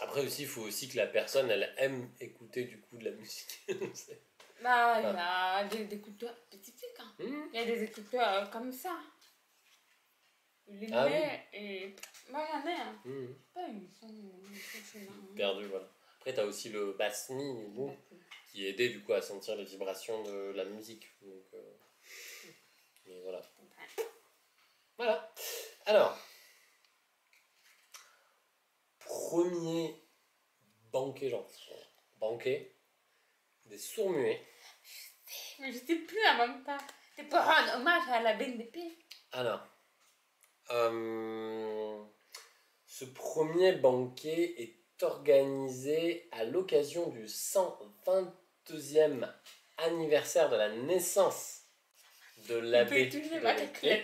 Après aussi, il faut aussi que la personne, elle aime écouter du coup de la musique. Il y a des écouteurs spécifiques. Hein. Il y a des écouteurs comme ça. Les mets et... Moi, il y en a. Hein. Ils sont perdus, voilà. Après, tu as aussi le bassmi, qui aidait du coup à sentir les vibrations de la musique. Donc, mais voilà. Voilà. Alors, premier banquet des sourds-muets. Mais je sais plus en même temps. C'est pour rendre hommage à la BNDP. Alors, ce premier banquet est organisé à l'occasion du 122e anniversaire de la naissance de l'abbé de l'épée.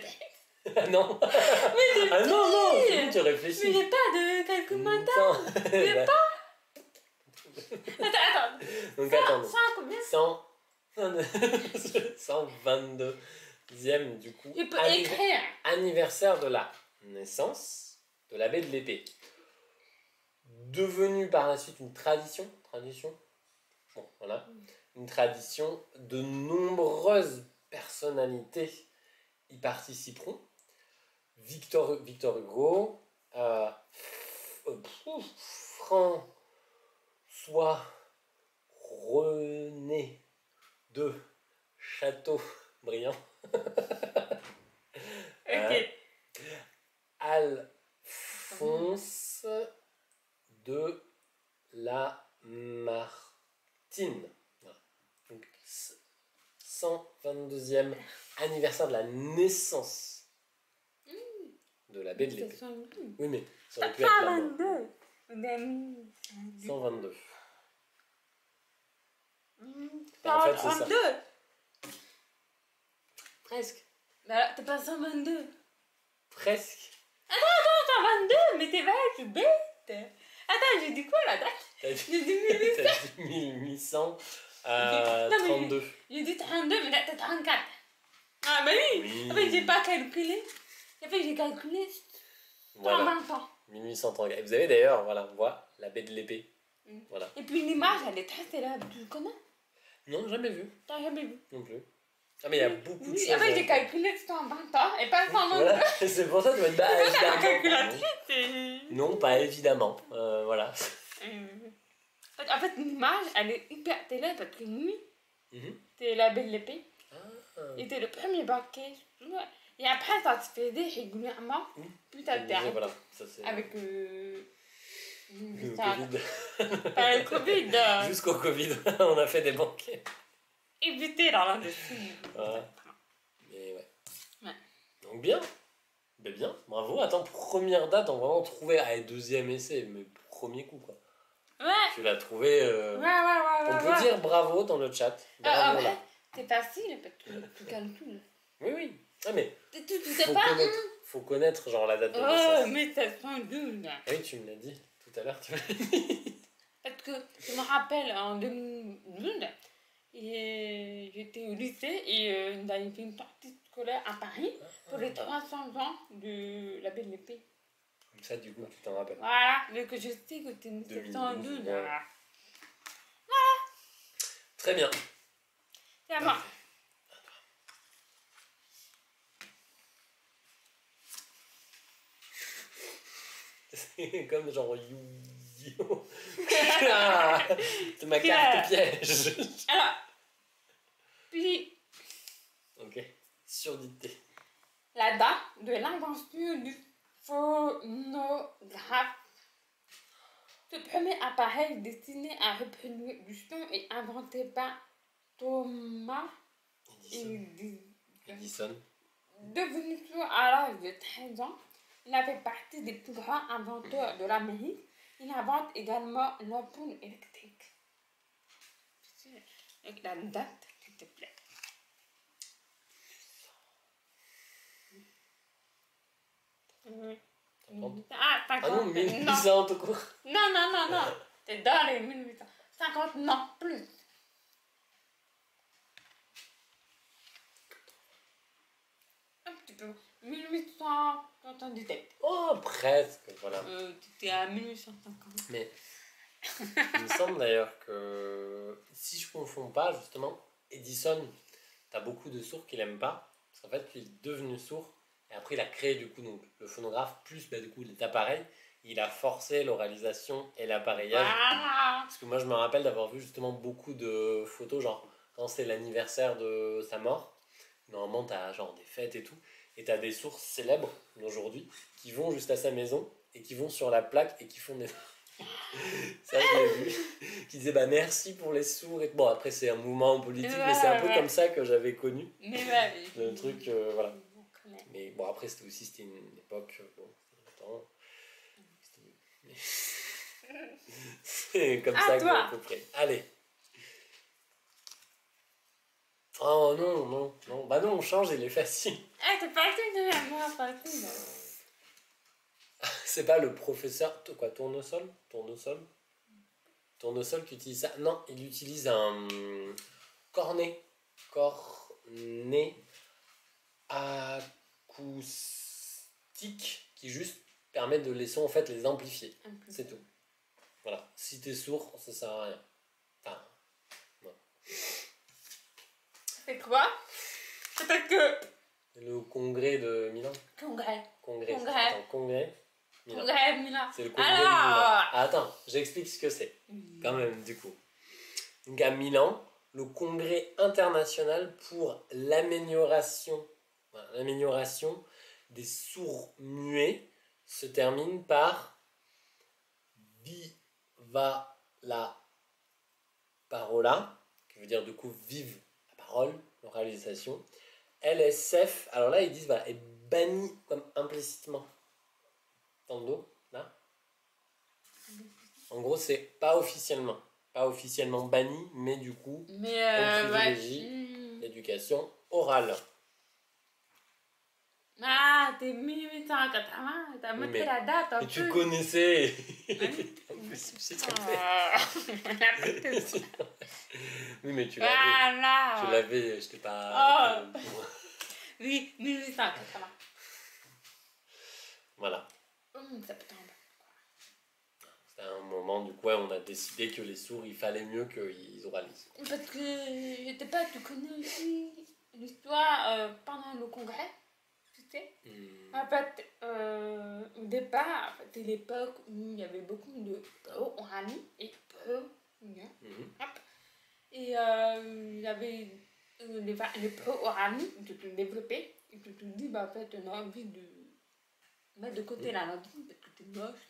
Ah non. Mais non, c'est bon, tu réfléchis. Mais il n'y a pas de calculateur. Il n'y a pas. Attends. Donc attends. 122e du coup. Je peux écrire. Anniversaire de la naissance de l'abbé de l'épée. Devenu par la suite une tradition. Bon, voilà. Une tradition. De nombreuses personnalités y participeront. Victor Hugo, François René de Chateaubriand. Ok. Alphonse de Lamartine. Voilà. Donc, 122e anniversaire de la naissance de l'abbé de l'épée. Oui, mais ça aurait pu être la mort. 122. En fait, c'est ça. Presque. Mais alors, t'es pas 122. Presque. 122, mais t'es vrai, je suis bête. Attends, j'ai dit quoi la date? T'as J'ai dit 1800. dit 1832. J'ai dit 32, mais là, t'es 34. Ah, bah oui. Oui. En fait, j'ai pas calculé. En fait, j'ai calculé Voilà. 120 ans. 1830. Et vous avez d'ailleurs, voilà, on voit l'abbé de l'épée. Voilà. Et puis l'image, elle est très célèbre. Tu le connais? Non, jamais vu. T'as jamais vu? Non plus. Ah, mais il y a beaucoup de choses. En fait, j'ai calculé 120 ans et pas 122. Voilà, c'est pour ça que tu vas être C'est ça, la évidemment. calculatrice. Non, pas évidemment. Voilà. En fait, l'image, elle est hyper célèbre parce que lui, Mhm. c'est l'abbé de l'épée. Ah. Il était le premier banquier. Et après, ça se faisait régulièrement. Puis ça Et s'est voilà, ça c'est. avec le ça- Covid. le Covid. Jusqu'au Covid, on a fait des banquets. Éviter là-dessus. Voilà. Mais ouais. Ouais. Donc bien. Ben bien, bravo. Attends, première date, on va vraiment trouver. Ah, et deuxième essai, mais premier coup quoi. Ouais. Tu l'as trouvé. On peut dire bravo dans le chat. Bravo là. C'est facile parce que tu calcules. Oui, oui. Ah, mais Tu sais pas. faut connaître genre la date de Oh, naissance. mais ça sent doux. Ah oui, tu me l'as dit tout à l'heure. Tu m'as dit. Parce que je me rappelle en 2012, j'étais au lycée et on avait fait une sortie scolaire à Paris pour les 300 ans de la Belle Épée. Comme ça, du coup, tu t'en rappelles. Voilà, donc je sais que c'est 1712. Ouais. Très bien. C'est à moi. C'est comme genre Yu-Gi-Oh! Ah, c'est ma carte piège. Alors, puis Ok. Surdité. la date de l'invention du phonographe. Ce premier appareil destiné à reproduire du son est inventé par Thomas Edison. Devenu sourd à l'âge de 13 ans, il a fait partie des plus grands inventeurs de l'Amérique. Il invente également l'ampoule électrique. Avec la date, s'il te plaît. Ah, 50. Ah non, 1800 tout court. Non. C'est dans les 1800. 50, non, plus. Un petit peu. 1877. Oh, presque, voilà. T'étais à 1850. Mais il me semble d'ailleurs que si je confonds pas, justement, Edison, t'as beaucoup de sourds qu'il aime pas. Parce qu'en fait, il est devenu sourd. Et après, il a créé du coup donc, le phonographe, plus du coup les appareils. Il a forcé l'oralisation et l'appareillage. Voilà. Parce que moi, je me rappelle d'avoir vu justement beaucoup de photos, genre quand c'est l'anniversaire de sa mort. Normalement, t'as genre des fêtes et tout. Et t'as des sourds célèbres d'aujourd'hui qui vont juste à sa maison et qui vont sur la plaque et qui font des. Ça, je l'ai vu. Qui disaient bah merci pour les sourds. Et... Bon, après, c'est un mouvement politique, mais c'est un peu comme ça que j'avais connu. Mais ouais. Le truc, voilà. Mais bon, après, c'était une époque. Bon, attends. C'est comme ça que j'ai à peu près. Allez. Oh non. Bah non, on change, il est facile. Ah, c'est facile de moi, facile. C'est pas le professeur, quoi, Tournesol qui utilise ça. Non, il utilise un cornet acoustique qui juste permet de les sons, en fait, les amplifier. C'est tout. Voilà. Si t'es sourd, ça sert à rien. Enfin, non. C'est quoi? Peut-être que... Le congrès de Milan. Congrès. Attends, congrès. Milan. Congrès Milan. C'est le congrès de Milan. Alors, Attends, j'explique ce que c'est, quand même, du coup. Donc à Milan, le congrès international pour l'amélioration des sourds-muets se termine par Viva la parola, qui veut dire du coup vive la parole, l'oralisation. LSF, alors là ils disent voilà, est banni comme implicitement. Dans le dos, là. En gros, c'est pas officiellement banni, mais du coup, on privilégie l'éducation orale. Ah, t'es 1880, t'as montré la date un peu. Et tu connaissais. Hein? En plus, c'est très Oui, mais tu l'avais. Voilà. Je l'avais, je t'ai pas. Oui, 1880. Voilà. Septembre. C'était un moment, du coup, ouais, on a décidé que les sourds, il fallait mieux qu'ils oralisent. Parce que, je sais pas, tu connais aussi l'histoire pendant le congrès, tu sais. En fait, au départ, c'était l'époque où il y avait beaucoup de pro-orani et pro-mien. Et il y avait les pro-orani qui se sont développés et qui se sont dit, bah en fait, on a envie de mettre de côté la langue parce que t'es moche,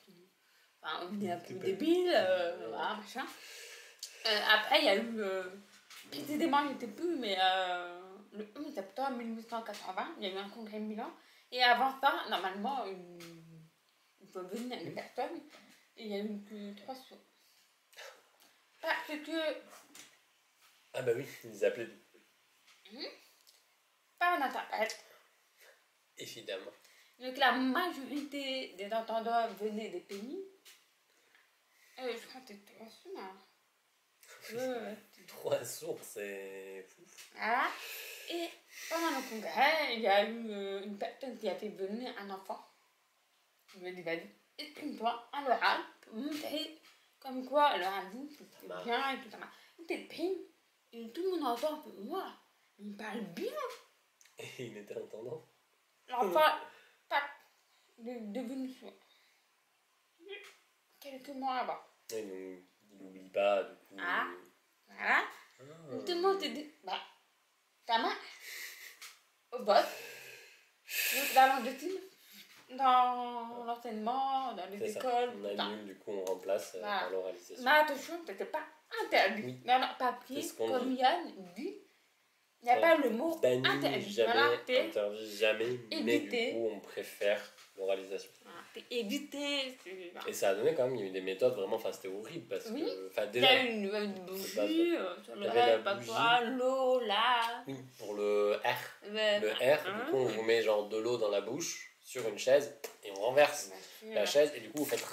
enfin, on est un peu débile, voilà, machin. Après, il y a eu, précisément, je ne sais plus, mais le 11 septembre 1880, il y a eu un congrès de Milan. Et avant ça, normalement, il faut venir une personne, et il n'y a eu que 3 sourds. Parce que. Ah bah oui, ils appelaient. Pas un interprète. Évidemment. Donc la majorité des entendeurs venaient des pays. Je crois que c'était 3 sourds, hein. 3 sourds, c'est fou. Voilà. Et pendant le congrès, il y a eu une personne qui a fait venir un enfant. Il m'a dit, vas-y, exprime-toi à l'oral pour montrer comme quoi l'oral c'est bien et tout ça. Il t'exprime et tout le monde entend que moi, il parle bien. Et il était entendant. L'enfant, tac, il est devenu sourd. Quelques mois avant. Et donc, il n'oublie pas, du coup. Ah, voilà. Donc tout le monde te dit, bah, ça marche. Au boss. Donc la langue de signe. Dans l'enseignement, dans les écoles. On annule, du coup, on remplace par l'oralisation. Mais attention, c'était pas interdit. Oui. Dans le papier, comme dit. Yann dit, il n'y a pas le mot banni, interdit. Jamais, voilà, interdit, jamais, mais du coup, on préfère l'oralisation. Voilà, éviter. Et ça a donné quand même, il y a eu des méthodes vraiment, enfin, c'était horrible parce que. Déjà, il y a eu une bougie, sur le reste, pas quoi, l'eau, là. Oui, pour le R. Le R, du coup, on vous met genre de l'eau dans la bouche sur une chaise et on renverse la chaise et du coup, vous faites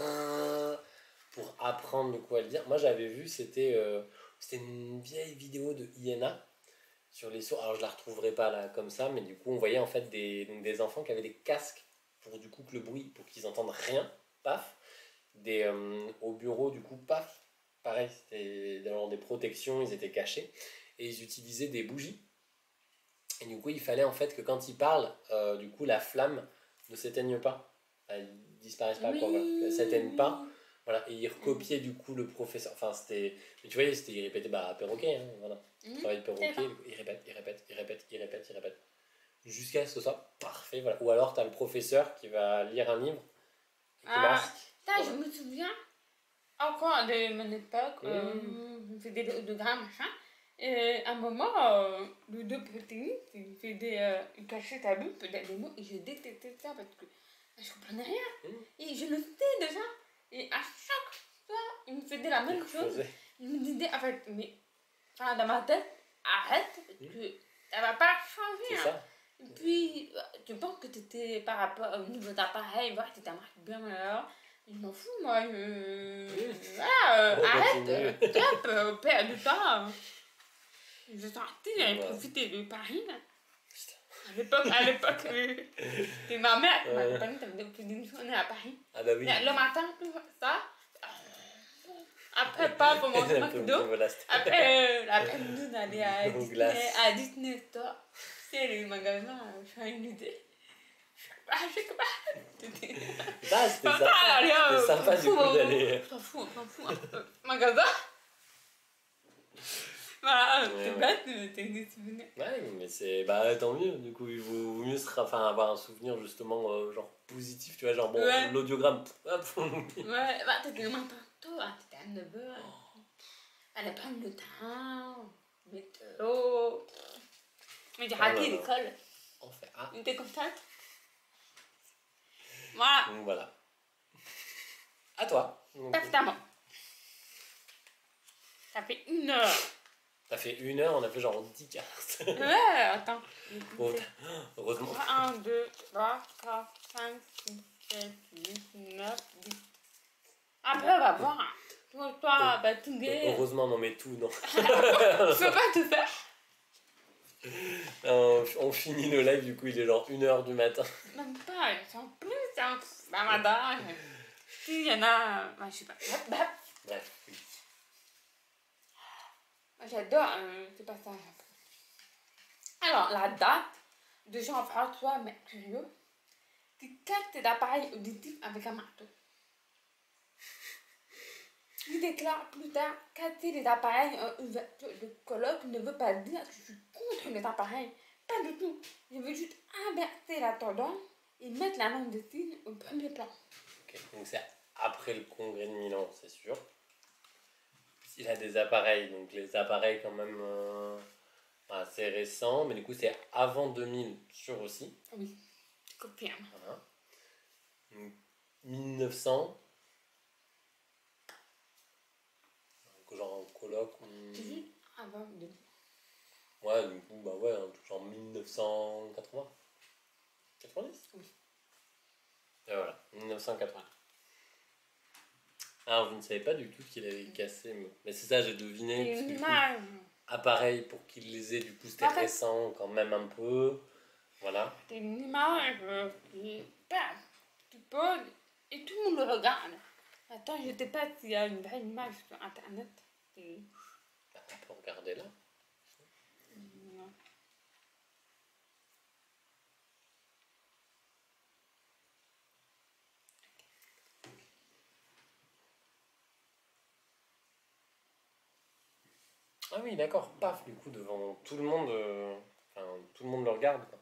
pour apprendre de quoi le dire. Moi, j'avais vu, c'était une vieille vidéo de INA sur les sourds. Alors, je la retrouverai pas là comme ça, mais du coup, on voyait en fait des enfants qui avaient des casques pour du coup que le bruit, pour qu'ils entendent rien, paf. Au bureau, du coup, paf. Pareil, c'était dans des protections, ils étaient cachés et ils utilisaient des bougies. Et du coup, il fallait en fait que quand ils parlent, du coup, la flamme ne s'éteigne pas. Elle disparaisse pas, quoi. Voilà. Elle s'éteigne pas. Voilà. Et ils recopiaient du coup le professeur. Enfin, c'était. Mais tu voyais, il répétait, perroquet, hein, voilà. Travail de perroquet, il répète. Jusqu'à ce que ce soit parfait, voilà. Ou alors, tu as le professeur qui va lire un livre et qui masque. Je me souviens encore de mon époque, je faisais des autogrammes, machin. Et à un moment, le deux protéinistes, il cachait ta bulle, peut-être des mots, et je détestais ça parce que je comprenais rien. Et je le sais déjà. Et à chaque fois, il me faisait la même chose. Il me disait, en fait, mais dans ma tête, arrête, parce que ça va pas changer. C'est ça. Et puis, tu penses que tu étais par rapport au niveau d'appareil, voir si ça marche bien alors. Je m'en fous, moi. Arrête, stop, perds du temps. Je sortais, j'avais profité de Paris. Là. À l'époque, c'était ma mère qui m'accompagnait, ça faisait plus d'une journée à Paris. Ah bah oui. Le matin, tout ça. Après, pas pour manger McDo. Après, l'après-midi, on allait à Disney Store. C'est les magasins, je fais une idée. Ah, je sais pas. Ah, c'était Enfin, sympa. allez, C'était sympa du coup d'aller. On s'en fout un peu. Magasin. Voilà, Ouais, t'es ouais. bête, t'as des souvenirs. Ouais, mais c'est. Bah, tant mieux. Du coup, il vaut mieux enfin, avoir un souvenir justement, genre positif, tu vois. Genre, bon, Ouais. l'audiogramme, hop, on oublie. Ouais, bah t'étais loin tantôt, hein, t'étais à 9h. Allez prendre le train, météo. Mais j'ai Oh là raté là. l'école. Enfin, ah, T'es contente? Voilà, donc voilà. À toi. Donc, passe ta main. Ça fait 1 heure. t'as fait 1 heure, on a fait genre 10 cartes. Ouais, attends. Oh, heureusement. 1, 2, 3, 4, 5, 6, 7, 8, 9, 10. Après, on va voir. Toi, bah, tout gay. Heureusement, non, mais tout, non. Je peux pas te faire. On finit le live, du coup, il est genre 1h du matin. Même pas, ils sont plus. Hein. Bah, madame. Si, il y en a. Bah, je sais pas. Bah, Bref, oui. j'adore, c'est pas ça. Alors, la date de Jean-François Mercurieux qui capte d'appareils auditifs avec un marteau. Il déclare plus tard capter les appareils en ouverture de colloque ne veut pas dire que je suis contre les appareils. Pas du tout. Je veux juste inverser la tendance et mettre la langue de signe au premier plan. Ok, donc c'est après le congrès de Milan, c'est sûr. Il a des appareils, donc les appareils quand même assez récents, mais du coup c'est avant 2000, sûr aussi. Oui, je confirme. Voilà. Donc, 1900, donc genre en colloque. C'est juste avant de... Ouais, du coup, bah ouais, genre 1980. 90. Oui. Et voilà, 1980. Alors, vous ne savez pas du tout qu'il avait cassé, mais c'est ça, j'ai deviné. C'est Parce que, une du coup, image. appareil pour qu'il les ait, du coup, c'était En fait- récent quand même un peu. Voilà. C'est une image qui passe, tu poses et tout le monde le regarde. Attends, je ne sais pas s'il y a une vraie image sur internet. Et... Bah, on peut regarder là. non. Ah oui, d'accord, paf, du coup, devant tout le monde, enfin, tout le monde le regarde, quoi.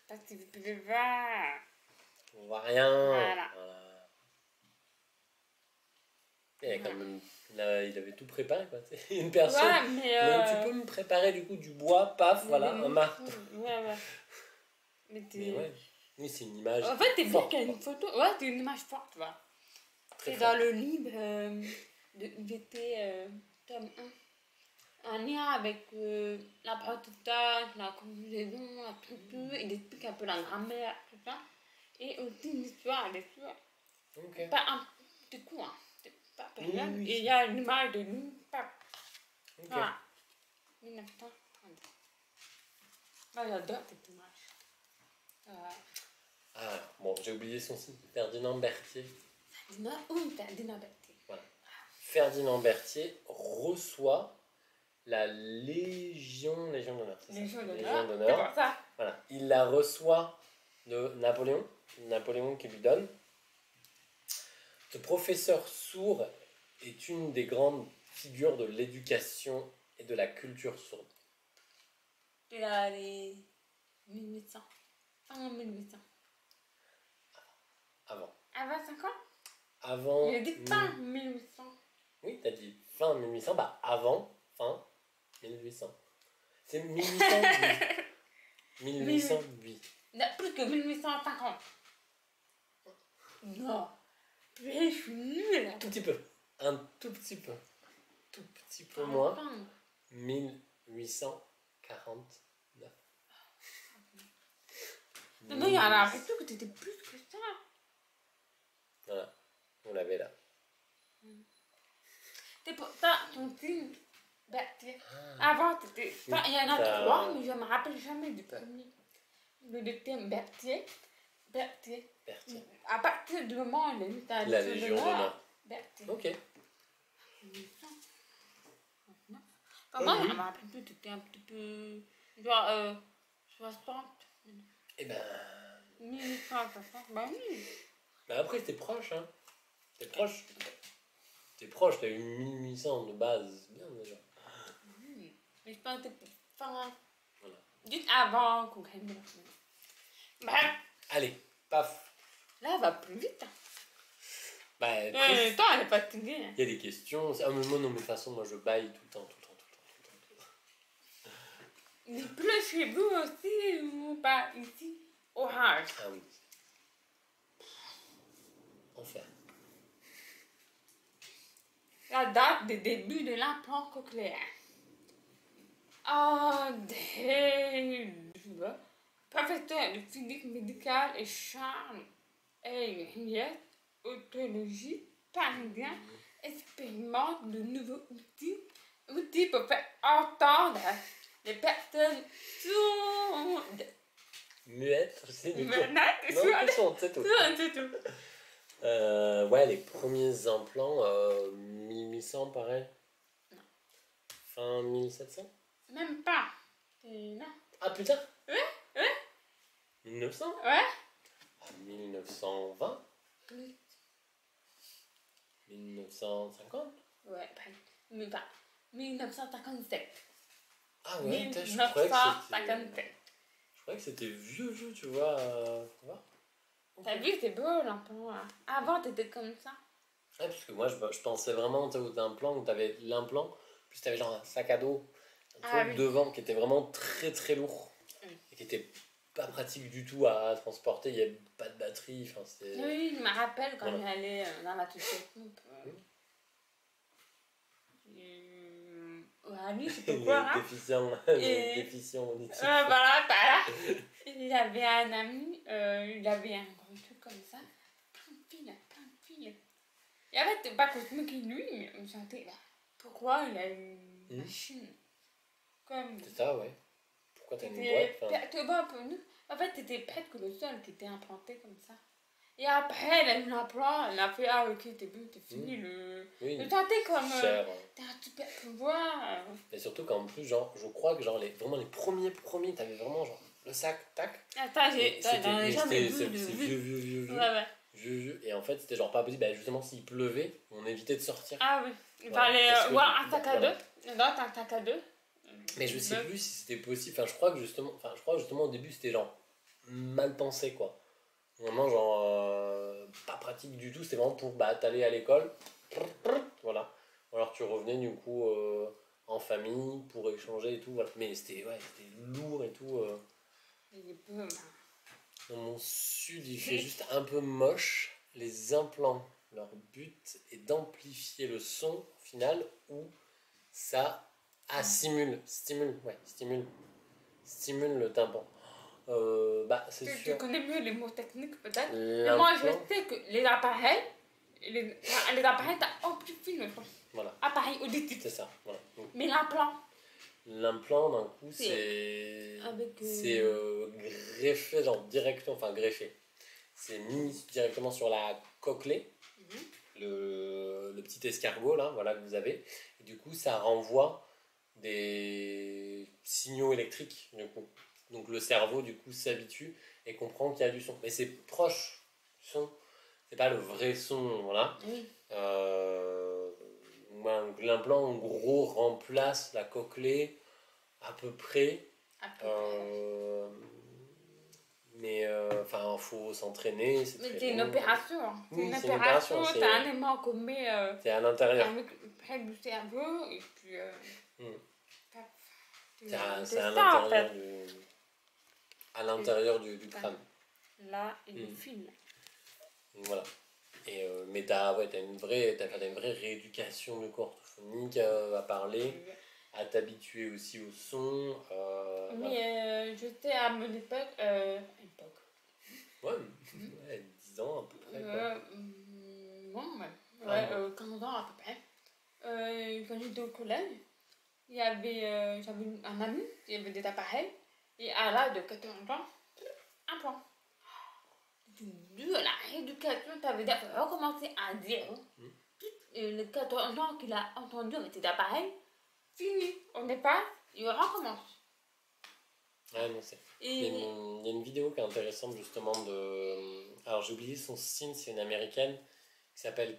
Parce que vous pouvez voir. On voit rien. Voilà. Il, y a quand même, là, il avait tout préparé, quoi. C'est une personne. Ouais, mais... Mais tu peux me préparer, du coup, du bois, paf, voilà, un marteau. Ouais. Mais Mais ouais, oui, c'est une image. En fait, t'es bien forte, qu'il y a une photo. Ouais, c'est une image forte, tu vois. très C'est forte. dans le livre de IVT tome 1. En lien avec l'apprentissage, la conjugaison, la structure, il explique un peu la grammaire, tout ça. Et aussi une histoire, bien sûr. Ok. Pas un petit coup, hein. C'est pas période. Oui. Et il y a une image de lui, pas. Ok. Voilà. 1930. Moi, j'adore cette image. Ah, bon, j'ai oublié son site. Ferdinand Berthier. Ferdinand Berthier. Voilà. Ferdinand Berthier reçoit la Légion d'honneur. C'est ça Légion Légion d'honneur. C'est d'honneur. pour ça. Voilà. Il la reçoit de Napoléon. Napoléon qui lui donne. Ce professeur sourd est une des grandes figures de l'éducation et de la culture sourde. Il a les 1800. Fin 1800. Avant. Avant 5 ans? Avant. Il a dit fin 1800. Oui, t'as dit fin 1800, bah avant, fin 1800. C'est 1808. 1808. Il a plus que 1850. Non. Mais je suis nulle. Un tout petit peu. Un tout petit peu. Tout petit peu moins. Enfin. 1849. Non, il y en a l'impression que t'étais plus que ça. Voilà, on l'avait là. C'est pour ça, ton signe, Berthier. Avant, t'étais. Enfin, il y en a ça- 3, mais je me rappelle jamais du premier. Le deuxième, Berthier. Berthier. À partir du moment où il a eu ta La Légion d'honneur. Berthier. Ok. Moi, je me rappelle plus, t'étais un petit peu. Genre, 60. Et ben. 1860, bah oui. Bah après, t'es proche, hein. T'es proche. T'es proche, t'as eu 1800 de base. Bien déjà. Mais je pense que enfin, Voilà. juste avant qu'on gagne la semaine. Bah, Allez, paf. là, elle va plus vite. Hein. Bah, Le après, temps, elle est fatiguée. Hein. il y a des questions. Ah, mais moi, non, mais de toute façon, moi, je baille tout le temps, tout le temps, tout le temps, tout le temps. Il pleut chez vous aussi ou pas ici? Orage. Ah oui. Enfer. La date de début de l'implant cochléaire. Ah, professeur de physique médicale et Charles et Henriette, autologie, parisien, expérimente de nouveaux outils pour faire entendre les personnes sourdes. Muette, c'est du coup. Maintenant, Non, sourdes. sourdes, c'est tout. C'est tout. Ouais, les premiers implants, 1800, pareil. Non. Fin 1700. Même pas. Non. Ah putain. Ouais. 1900. Ouais. 1920. Plus. 1950. Ouais, mais pas. 1957. Ah ouais, putain, je croyais que c'était... 1957. Je croyais que c'était vieux, tu vois. Tu vois. T'as vu, c'est beau l'implant là. Avant, t'étais comme ça. Ouais, parce que moi, je pensais vraiment aux implants où t'avais l'implant, puis t'avais genre un sac à dos, un truc Oui. devant qui était vraiment très très lourd Oui. et qui était pas pratique du tout à transporter. Il n'y avait pas de batterie. Enfin, c'était... Oui, je me rappelle quand Voilà. j'allais dans la petite coupe. Oui, c'est pourquoi, Les hein. déficients, Et- les déficients auditifs. Voilà. Il avait un ami, il avait un gros truc comme ça. Plein de fils. Et en fait, c'est pas cosmique lui, mais on sentait, bah, pourquoi il a une machine comme... C'est ça, ouais. Pourquoi t'as une C'était boîte enfin, perturbant pour nous. En fait, c'était presque le seul qui était implanté comme ça. Et après, elle a eu l'implant, elle a fait, ah ok, t'es bon, t'es fini. oui, Le sentais comme, cher. t'as un super pouvoir. Et surtout qu'en plus, genre, je crois que genre, vraiment les premiers, t'avais vraiment genre le sac, tac. Attends, Et j'en ai jamais vu c'est de vieux. Ouais. Vieux. Et en fait, c'était genre pas possible. Bah, justement, s'il pleuvait, on évitait de sortir. Ah oui, il Voilà. fallait Parce que voir un sac à voilà. dos. Non, t'as un sac à dos. Mais je sais plus si c'était possible. Enfin, je crois que justement au début, c'était genre mal pensé, quoi. Vraiment, genre, pas pratique du tout. C'était vraiment pour t'aller à l'école. Voilà. Ou alors tu revenais du coup en famille pour échanger et tout. Voilà. Mais c'était lourd et tout. Il est peu, Dans mon sud, il fait juste un peu moche. Les implants, leur but est d'amplifier le son au final où ça stimule le tympan. C'est Tu sûr. connais mieux les mots techniques peut-être. Mais moi, je L'implant, sais que les appareils, les appareils, t'as amplifié le son. voilà, Appareil auditif. c'est ça. Voilà. Donc, Mais l'implant, l'implant, d'un coup, C'est avec, c'est greffé, genre directement, enfin greffé. C'est mis directement sur la cochlée, le petit escargot là, voilà, que vous avez. Et du coup, ça renvoie des signaux électriques, du coup. Donc le cerveau, du coup, s'habitue et comprend qu'il y a du son. Mais c'est proche du son, c'est pas le vrai son, voilà. oui. Voilà, donc l'implant, en gros, remplace la cochlée à peu près. Mais enfin, faut s'entraîner, c'est Mais très c'est une long. opération. Hein. C'est Oui, une c'est une opération, opération, t'as un aimant qu'on met C'est à l'intérieur. avec près du cerveau et puis. C'est à ça, l'intérieur en fait. à l'intérieur du crâne. Là, il file. Donc, voilà. Et, mais t'as une vraie rééducation du corps orthophonique à parler, à t'habituer aussi au son. Voilà. Mais j'étais à mon époque. Ouais, 10 ans à peu près. Quoi. Non, ouais. Ah, bon. 15 ans à peu près. Quand j'étais au collège, il y avait, j'avais un ami qui avait des appareils. Et à l'âge de 14 ans, un plan. De la rééducation, ça veut dire qu'il va recommencer à dire les 14 ans qu'il a entendu avec cet appareil, fini. On n'est pas, il recommence. Ouais, non, c'est. Il y a Et il y a une vidéo qui est intéressante justement de... Alors j'ai oublié son signe, c'est une américaine qui s'appelle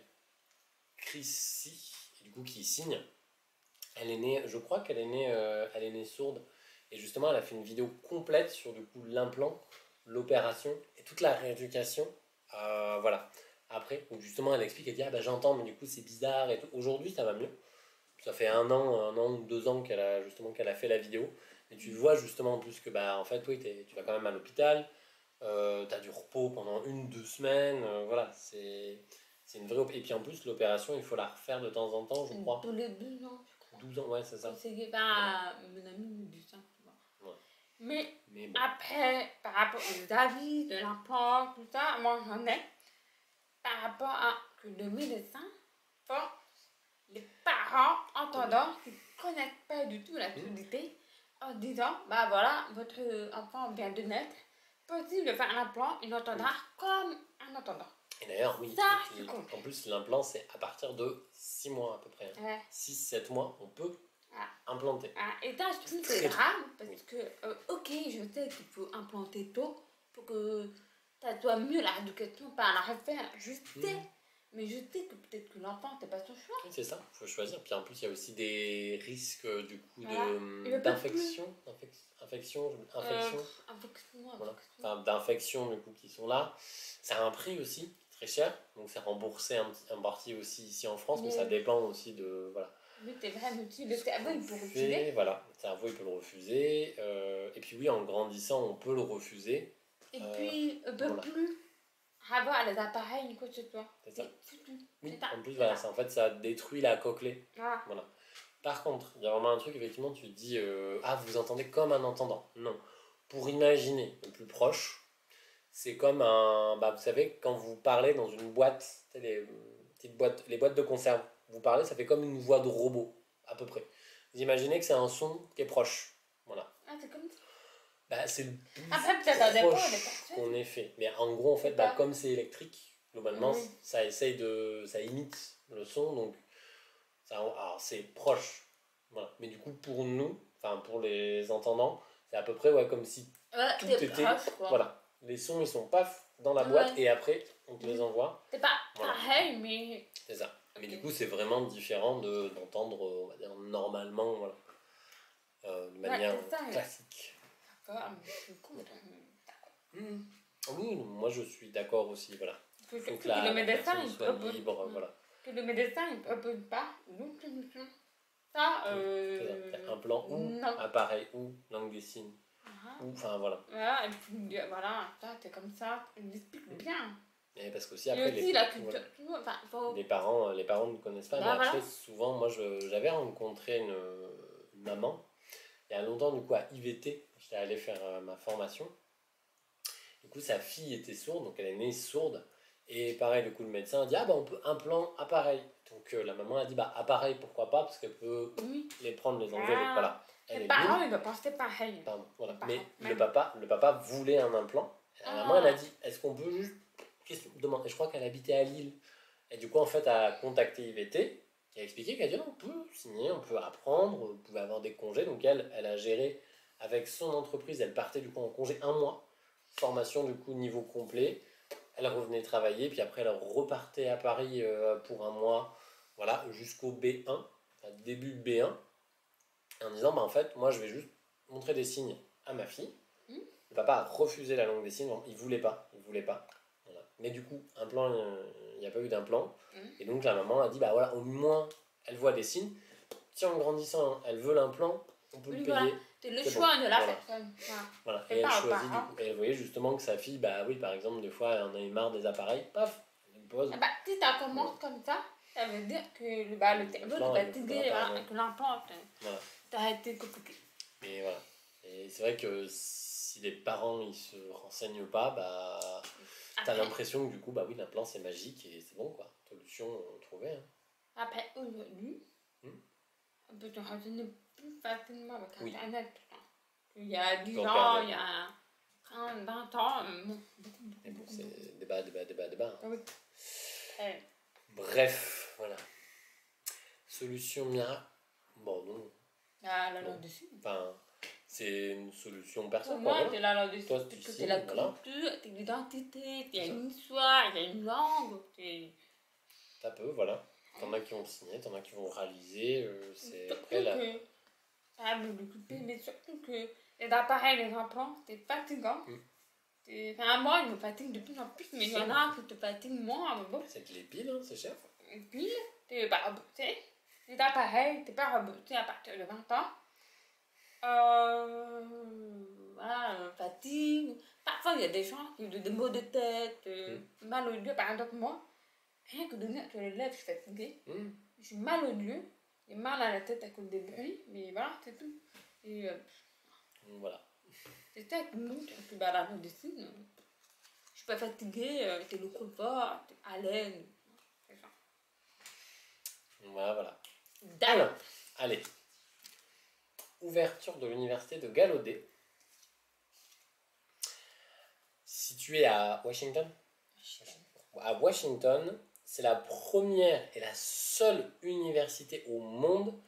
Chrissy, et du coup qui signe. Elle est née, je crois qu'elle est née, elle est née sourde. Et justement, elle a fait une vidéo complète sur du coup l'implant, l'opération et toute la rééducation. Voilà. Après, où justement, elle explique, elle dit, ah bah j'entends, mais du coup c'est bizarre et tout. Aujourd'hui, ça va mieux. Ça fait un an ou 2 ans qu'elle a justement qu'elle a fait la vidéo. Et tu vois justement en plus que bah en fait oui, tu vas quand même à l'hôpital, tu as du repos pendant 1, 2 semaines, voilà, c'est une vraie Et puis en plus l'opération il faut la refaire de temps en temps je crois. tous les 12 ans, je crois. 12 ans, ouais c'est ça. Conseillé Voilà. par mon ami me dit ça, tu vois. Ouais. Mais Mais bon. après, par rapport aux avis de l'import, tout ça, moi j'en ai. Par rapport à que le médecin force les parents entendants qui ne connaissent pas du tout l'actualité en disant, bah voilà, votre enfant vient de naître, possible de faire un implant, il entendra comme un entendant. Et d'ailleurs, oui, Ça, et c'est con. en plus l'implant c'est à partir de 6 mois à peu près. Ouais. 6-7 mois, on peut Ah. implanter. Ah, et ça, je trouve que Très c'est tôt. grave parce Oui. que, ok, je sais qu'il faut implanter tôt pour que ça soit mieux la rééducation par la refaire, je sais. Mais je sais que peut-être que l'enfant, c'est pas son choix. Oui, c'est ça, il faut choisir. Puis en plus, il y a aussi des risques du coup Voilà. d'infection. Infection. Voilà. Enfin, d'infection du coup qui sont là. Ça a un prix aussi, très cher. Donc c'est remboursé un parti aussi ici en France, mais ça dépend aussi de. Voilà. Mais c'est vrai, mais aussi, le cerveau, il peut refuser. Voilà, le cerveau il peut le refuser. Et puis oui, en grandissant, on peut le refuser. Et puis, on peut plus avoir les appareils ni quoi que ce soit. C'est ça. foutu. Oui, Ça. en plus, voilà, en fait, ça détruit la cochlée. Voilà. Voilà. Par contre, il y a vraiment un truc, effectivement, tu te dis, ah, vous entendez comme un entendant. Non. Pour imaginer le plus proche, c'est comme un. Bah, vous savez, quand vous parlez dans une boîte, les petites boîtes, les boîtes de conserve, vous parlez, ça fait comme une voix de robot, à peu près. Vous imaginez que c'est un son qui est proche. Voilà. Ah, c'est comme ça. Bah, c'est le plus Après, peut-être ça dépend des proche personnes. qu'on ait fait. Mais en gros, en fait, bah, comme c'est électrique, globalement, Oui. ça essaye de. Ça imite le son, donc. Alors, c'est proche. Voilà. Mais du coup, pour nous, enfin, pour les entendants, c'est à peu près ouais, comme si Ouais, tout c'est était. proche, quoi. Voilà. Les sons, ils sont paf dans la boîte et après, on te les envoie. C'est pas Voilà. pareil, mais. C'est ça. Mais Ok. du coup, c'est vraiment différent d'entendre, on va dire, normalement, voilà. De manière c'est ça, classique. D'accord, mais je suis contre. Oui, moi je suis d'accord aussi, voilà. Que la le médecin, personne il soit propose. libre, voilà. Que le médecin, il propose pas une solution. Ça, C'est un plan ou non. appareil ou langue des signes. Ou, enfin voilà. Voilà, et puis voilà, ça, c'est comme ça, il explique bien. Et parce qu'aussi Et après, aussi la culture, enfin, faut... les parents ne connaissent pas, Bah, mais après, souvent, moi j'avais rencontré une maman, il y a longtemps, du coup, à IVT, j'étais allé faire ma formation. Du coup, sa fille était sourde, donc elle est née sourde. Et pareil, du coup, le médecin a dit, ah bah on peut implant appareil. Donc la maman a dit, bah appareil, pourquoi pas, parce qu'elle peut les prendre, les enlever. Ah. Voilà. Les parents, ils doivent penser pareil. Pardon, voilà. Les Mais parents, le papa voulait un implant. Et la maman, elle a dit, est-ce qu'on peut juste... Demande. Et je crois qu'elle habitait à Lille. Et du coup, en fait, elle a contacté IVT, qui a expliqué qu'elle a dit, non, on peut signer, on peut apprendre, vous pouvez avoir des congés. Donc elle a géré avec son entreprise, elle partait du coup en congé 1 mois. Formation du coup niveau complet. Elle revenait travailler, puis après elle repartait à Paris pour 1 mois, voilà, jusqu'au B1, enfin, début B1, en disant, bah en fait, moi je vais juste montrer des signes à ma fille. Le papa a refusé la langue des signes, il voulait pas. Voilà. Mais du coup, il n'y a pas eu d'implant, et donc la maman a dit, bah voilà, au moins elle voit des signes. Si en grandissant, elle veut l'implant, on peut le payer. Voilà. C'est le choix de la personne. Voilà. Et elle choisit du coup. Et elle voyait justement que sa fille, bah oui, par exemple, des fois, elle en a eu marre des appareils, paf, elle me pose. Bah, si ça commence comme ça veut dire que le cerveau est fatigué, et que l'implant, ça a été compliqué. Et voilà. Et c'est vrai que si les parents ils se renseignent pas, bah t'as l'impression que du coup, bah oui, l'implant c'est magique et c'est bon quoi. Solution trouvée. Hein. Après, aujourd'hui, on peut se renseigner plus facilement avec Internet. Il y a 10 ans, il y a 30, 20 ans, beaucoup. C'est débat. Hein. Oui. Bref, voilà. Solution miracle. Bon, non. La langue dessus. Enfin, c'est une solution Pour perso, quoi. moi, Voilà. t'es là, là-dessus. Toi, Parce tu que signes, t'es la voilà. culture, t'es l'identité, il y a C'est ça. une histoire, il y a une langue. Ça peut, voilà. T'en as qui vont signer, t'en as qui vont réaliser. C'est Surtout après là. que. Ah, mais surtout que les appareils, les implants, c'est fatigant. Mm. Enfin, moi, ils me fatiguent de plus en plus, mais il y en a qui te fatiguent moins. Mais bon, C'est que les piles, hein, c'est cher. et puis, t'es pas remboursé. Les appareils, t'es pas remboursé à partir de 20 ans. Voilà, fatigue. Parfois, il y a des gens qui ont des maux de tête, mal au lieu. Par exemple, moi, rien que de venir sur les lèvres, je suis fatiguée. Mm. Je suis mal au lieu. J'ai mal à la tête à cause des bruits, mais voilà, c'est tout. Et Donc, voilà. c'est ça qui monte un peu la médecine. Je suis pas fatiguée, t'es le confort, t'es à l'aise. C'est ça. Voilà. D'accord. Alors, allez. Ouverture de l'université de Gallaudet. Située à Washington. À Washington, c'est la première et la seule université au monde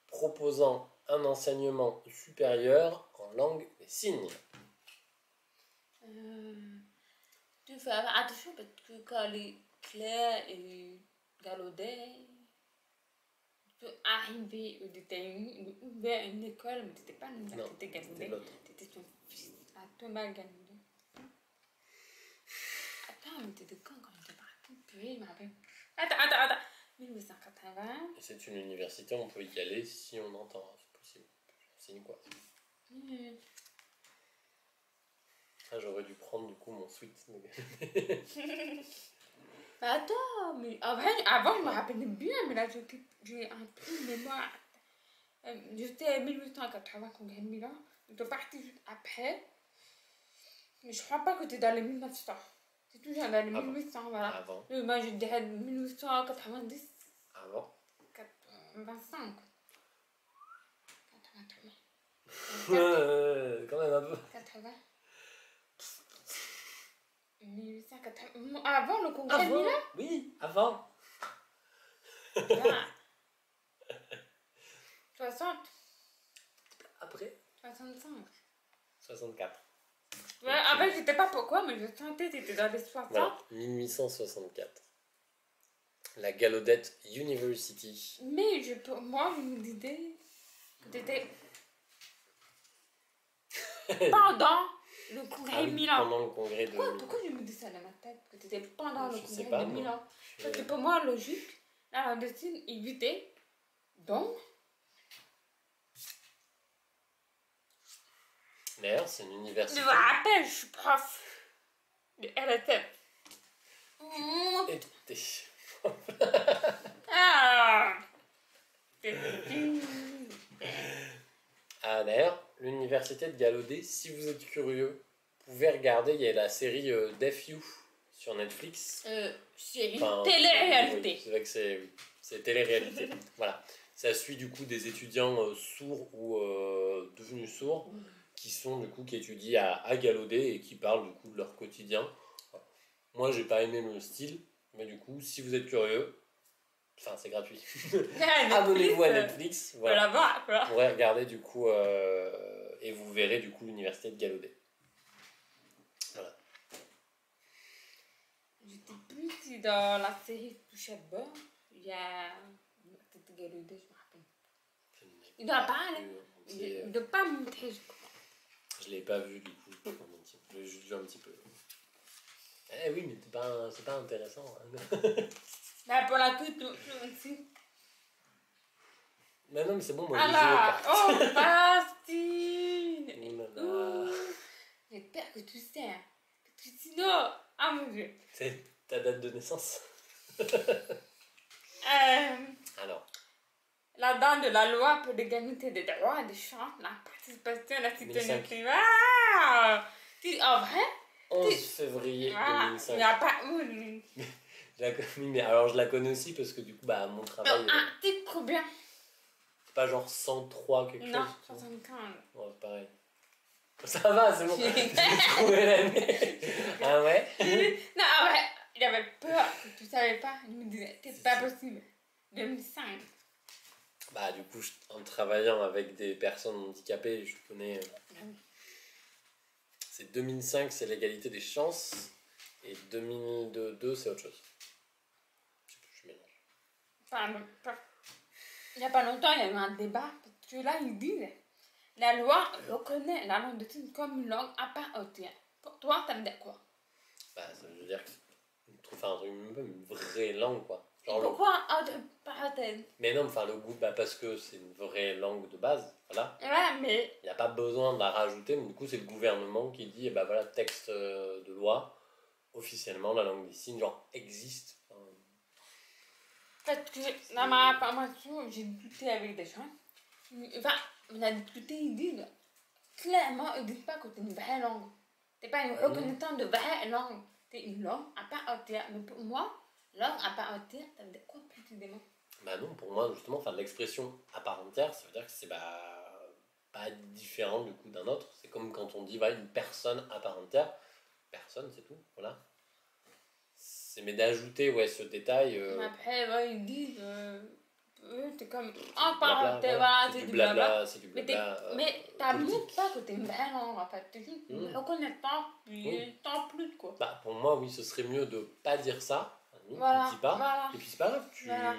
proposant un enseignement supérieur en langue des signes. Tu fais attention parce que quand les Claire et Gallaudet, tu peux arriver aux États-Unis, ils ont ouvert une école, mais c'était pas l'université C'était Gallaudet, l'autre. c'était son fils, à Thomas Gallaudet. Attends, mais t'étais quand il était parti? Puis, je me rappelle. Attends. 1880. Et c'est une université, on peut y aller si on entend, c'est possible. Signe quoi. Ah, j'aurais dû prendre du coup mon sweat. Mais attends, mais avant je me rappelais bien, mais là j'ai un trou de mémoire. J'étais en 1880 congrès de Milan, j'étais partie juste après, mais je crois pas que t'es dans les 1900. C'est toujours dans les 1800, voilà. Avant. Moi je dirais 1890. Avant. 25. 83. Quand même un peu. 80. 1880. Avant le congrès de Avant. Milan? Oui, avant. Ah. 60. Après. 65. 64. Ouais, en fait, je sais pas pourquoi, mais je sentais que t'étais dans les 60. Voilà, 1864. La Gallaudet University. Mais moi, je me disais que t'étais pendant le congrès de Milan. Pendant le congrès de Milan. Pourquoi je me dis ça dans ma tête? Que t'étais pendant le Je sais congrès pas, de moi. Milan. Parce que pour moi, logique, là, la médecine, il butait. Donc, D'ailleurs, c'est une université. je me rappelle, je suis prof de LSF. Écoutez. Ah! Ah, d'ailleurs, l'université de Gallaudet, si vous êtes curieux, vous pouvez regarder, il y a la série Deaf You sur Netflix. C'est une Enfin, télé-réalité. oui, c'est vrai que c'est télé-réalité. Voilà. Ça suit du coup des étudiants sourds ou devenus sourds qui étudient à Gallaudet et qui parlent du coup de leur quotidien. Voilà. Moi, j'ai pas aimé le style, mais du coup, si vous êtes curieux, enfin, c'est gratuit. Abonnez-vous à Netflix. Voilà. Vous pourrez regarder du coup et vous verrez du coup l'université de Gallaudet. Voilà. Je sais plus si dans la série Touche à bord, il y a l'université de Gallaudet, je me rappelle. Il doit pas aller. Il doit pas montrer, je crois. Je l'ai pas vu du coup. Je l'ai juste vu un petit peu. Eh oui, mais c'est pas intéressant. Hein. Là, pour la culture aussi. Mais non, mais c'est bon, moi Ah je là! joue aux cartes. Oh, Bastille! Oh là là. J'espère que tu sais. Parce que sinon, ah mon dieu. C'est ta date de naissance. Alors. La dame de la loi pour l'égalité des droits des gens, la participation à la citoyenneté. Ah! En vrai? 11 février 2005. Il n'y a pas. Mais alors je la connais aussi parce que du coup, bah, mon travail. C'est trop bien. C'est pas genre 103 quelque chose. Non, 75. Ouais, c'est pareil. Ça va, c'est bon. J'ai trouvé l'année. Ah ouais? Non, en vrai, il avait peur que tu savais pas. Il me disait, c'est pas possible. 2005. Bah, du coup, en travaillant avec des personnes handicapées, je connais. C'est 2005, c'est l'égalité des chances. Et 2002, c'est autre chose. Je sais plus, je mélange. Enfin, il n'y a pas longtemps, il y a eu un débat, parce que là, ils disent la loi reconnaît la langue de signes comme une langue à part entière. Pour toi, ça me dit quoi? Bah, ça veut dire que je trouve un truc, même pas une vraie langue, quoi. Et Genre pourquoi entre parenthèses? Mais non, enfin, le goût, bah, parce que c'est une vraie langue de base, voilà. Ouais, mais. Il n'y a pas besoin de la rajouter, mais du coup, c'est le gouvernement qui dit, eh bah voilà, texte de loi, officiellement, la langue des signes, genre, existe. Parce que dans ma formation, j'ai discuté avec des gens. Enfin, on a discuté, ils disent clairement, ils disent pas que c'est une vraie langue. C'est pas une reconnaissance de vraie langue. C'est une langue à part entière. Mais pour moi, langue à part entière, ça veut dire quoi précisément? Bah non, pour moi, justement, enfin, l'expression à part entière, ça veut dire que c'est pas différent du coup d'un autre. C'est comme quand on dit, voilà, une personne à part entière. Personne, c'est tout, voilà. Mais d'ajouter, ouais, ce détail. Mais après, ouais, ils disent, c'est comme en Blabla, parenthèse, voilà, voilà, c'est du blabla. c'est du Mais blabla. mais t'as même Politique. pas que t'es une vraie langue en fait. T'es juste une reconnaissance, puis tant plus quoi. Bah, pour moi, oui, ce serait mieux de pas dire ça. Voilà, Tu dis pas. voilà. Et puis c'est pas grave, Voilà.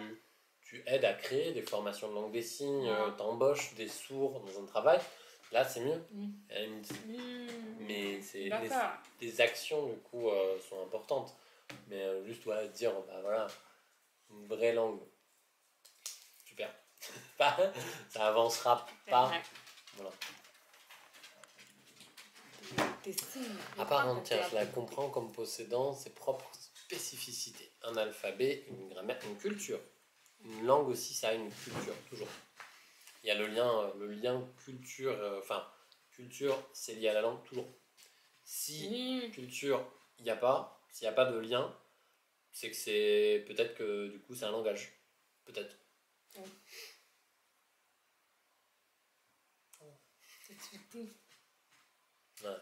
tu aides à créer des formations de langue des signes, Voilà. t'embauches des sourds dans un travail. Là, c'est mieux. Mais D'accord. les actions, du coup, sont importantes. Mais juste, ouais, dire, bah voilà, une vraie langue. Super. Ça avancera pas. Voilà. Des signes. À part entière, je la comprends comme possédant ses propres spécificités. Un alphabet, une grammaire, une culture. Une langue aussi, ça a une culture, toujours. Il y a le lien culture, enfin, culture, c'est lié à la langue, toujours. Si culture, il n'y a pas, s'il n'y a pas de lien, c'est que c'est, peut-être que du coup, c'est un langage. Peut-être. C'est subtil. Ouais.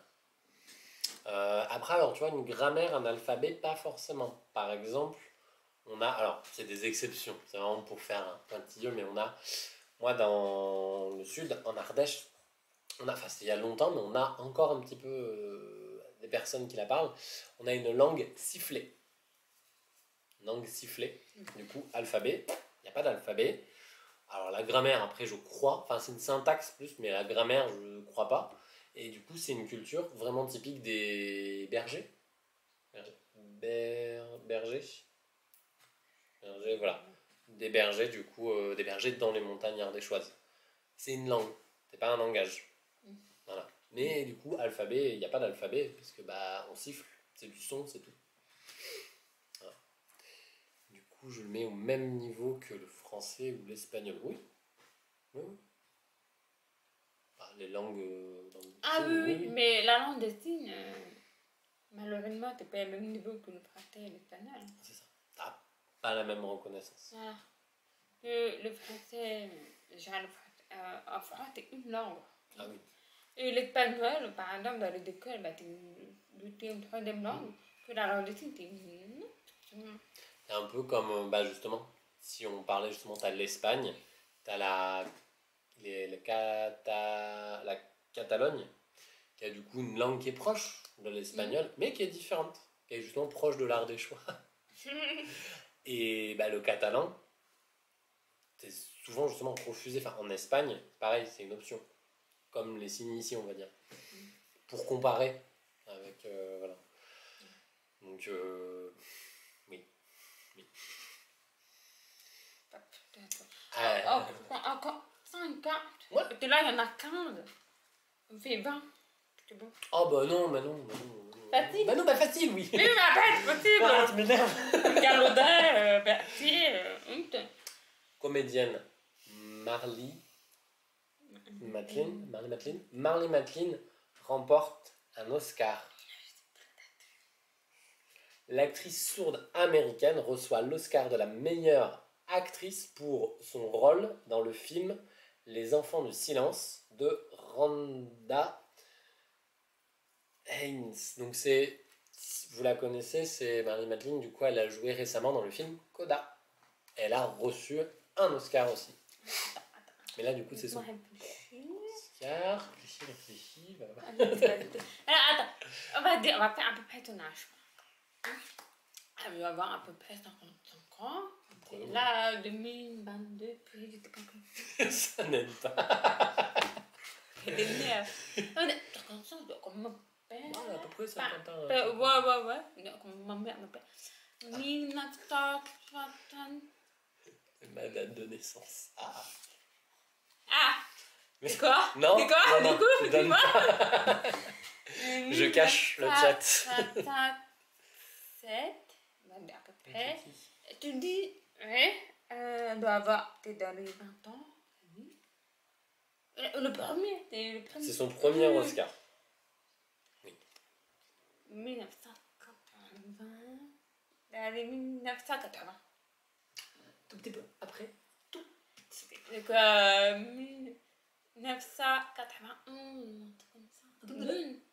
Après, alors, tu vois, une grammaire, un alphabet, pas forcément. Par exemple, on a, alors, c'est des exceptions, c'est vraiment pour faire un pointilleux, mais on a, moi, dans le sud, en Ardèche, enfin, c'était il y a longtemps, mais on a encore un petit peu des personnes qui la parlent. On a une langue sifflée. Une langue sifflée. Du coup, alphabet, il n'y a pas d'alphabet. Alors, la grammaire, après, je crois, enfin, c'est une syntaxe plus, mais la grammaire, je ne crois pas. Et du coup, c'est une culture vraiment typique des bergers. Bergers, voilà. Des bergers, du coup, des bergers dans les montagnes ardéchoises. C'est une langue, c'est pas un langage. Voilà. Mais du coup, alphabet, il n'y a pas d'alphabet, parce que bah on siffle, c'est du son, c'est tout. Voilà. Du coup, je le mets au même niveau que le français ou l'espagnol. Oui. Oui. Bah, les langues. Oui, mais la langue des signes, malheureusement, t'es pas au même niveau que le français et l'espagnol. C'est ça. T'as pas la même reconnaissance. Voilà. Le français, genre en France, c'est une langue. Ah oui. Et l'espagnol, par exemple, dans les écoles, bah, c'est une troisième langue. Que la langue des signes, c'est une. C'est un peu comme, bah justement, si on parlait justement, t'as l'Espagne, t'as la Catalogne, qui a du coup une langue qui est proche de l'espagnol, mais qui est différente, qui est justement proche de l'ardéchois. Et bah, le catalan, c'est souvent justement refusé. Enfin, en Espagne, pareil, c'est une option. Comme les signes ici, on va dire. Pour comparer avec. Voilà. Donc, oui. Encore 5 cartes. Ouais. Et là, il y en a 15. On fait 20. C'est bon. Oh bah non, bah non. Facile. Bah non, bah facile, oui. Oui, mais après, c'est possible. Ah, tu m'énerves. Galaudet, Berthier, honte. Comédienne Marley Matlin remporte un Oscar. L'actrice sourde américaine reçoit l'Oscar de la meilleure actrice pour son rôle dans le film Les Enfants du Silence de Rhonda Haynes. Donc c'est, vous la connaissez, c'est Marley Matlin, du coup elle a joué récemment dans le film Coda. Elle a reçu un Oscar aussi. Mais là, du coup, c'est Laisse-moi son réfléchir. Oscar. Réfléchis. Bah, Alors, attends, on va faire à peu près ton âge. Elle va avoir à peu près 55 ans. Et là, 2022, puis j'étais pas comme ça n'aide pas. elle est née à... On est 55, comme mon père. Ouais, à peu près 50 ans. Ouais. Non, comme ma mère, mon père. 1960. C'est ma date de naissance. Ah. Ah! Mais... C'est quoi? Non, c'est quoi? non, Du coup, je donne dis-moi. pas. Je cache le chat. 67. À peu près. Tu dis, ouais, elle doit avoir, t'es dans les 20 ans. Oui. Le premier, t'es le premier. C'est son premier Oscar. Oui. 1980. Dans les 1980. Tout petit peu. Après. Donc, 1991, comme ça.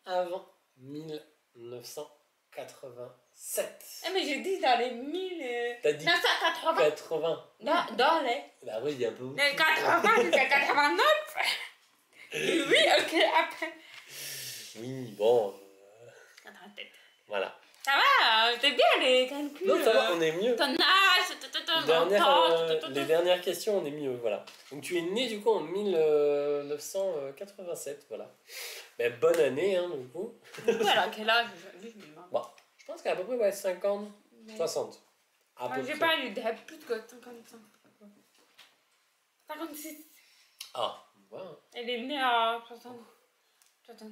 Avant 1987. Ah, mais j'ai dit dans les 1000. T'as dit 1980. 80. Dans les. Bah oui, il y a un peu. Les 80 jusqu'à 89. Oui, ok, après. Oui, bon. 87. Voilà. Ça va, c'est bien les calculs. Non, ça va, on est mieux. Ton âge, ton temps. Les dernières questions, on est mieux, voilà. Donc tu es né du coup en 1987, voilà. Mais bonne année, hein, du coup. Du coup, alors quel âge aujourd'hui, je me demande. Bon, je pense qu'à peu près, ouais, 50, 60. À Moi, peu j'ai près. pas eu de plus que 55. 56. Ah, voilà. Elle est née à 60. 65.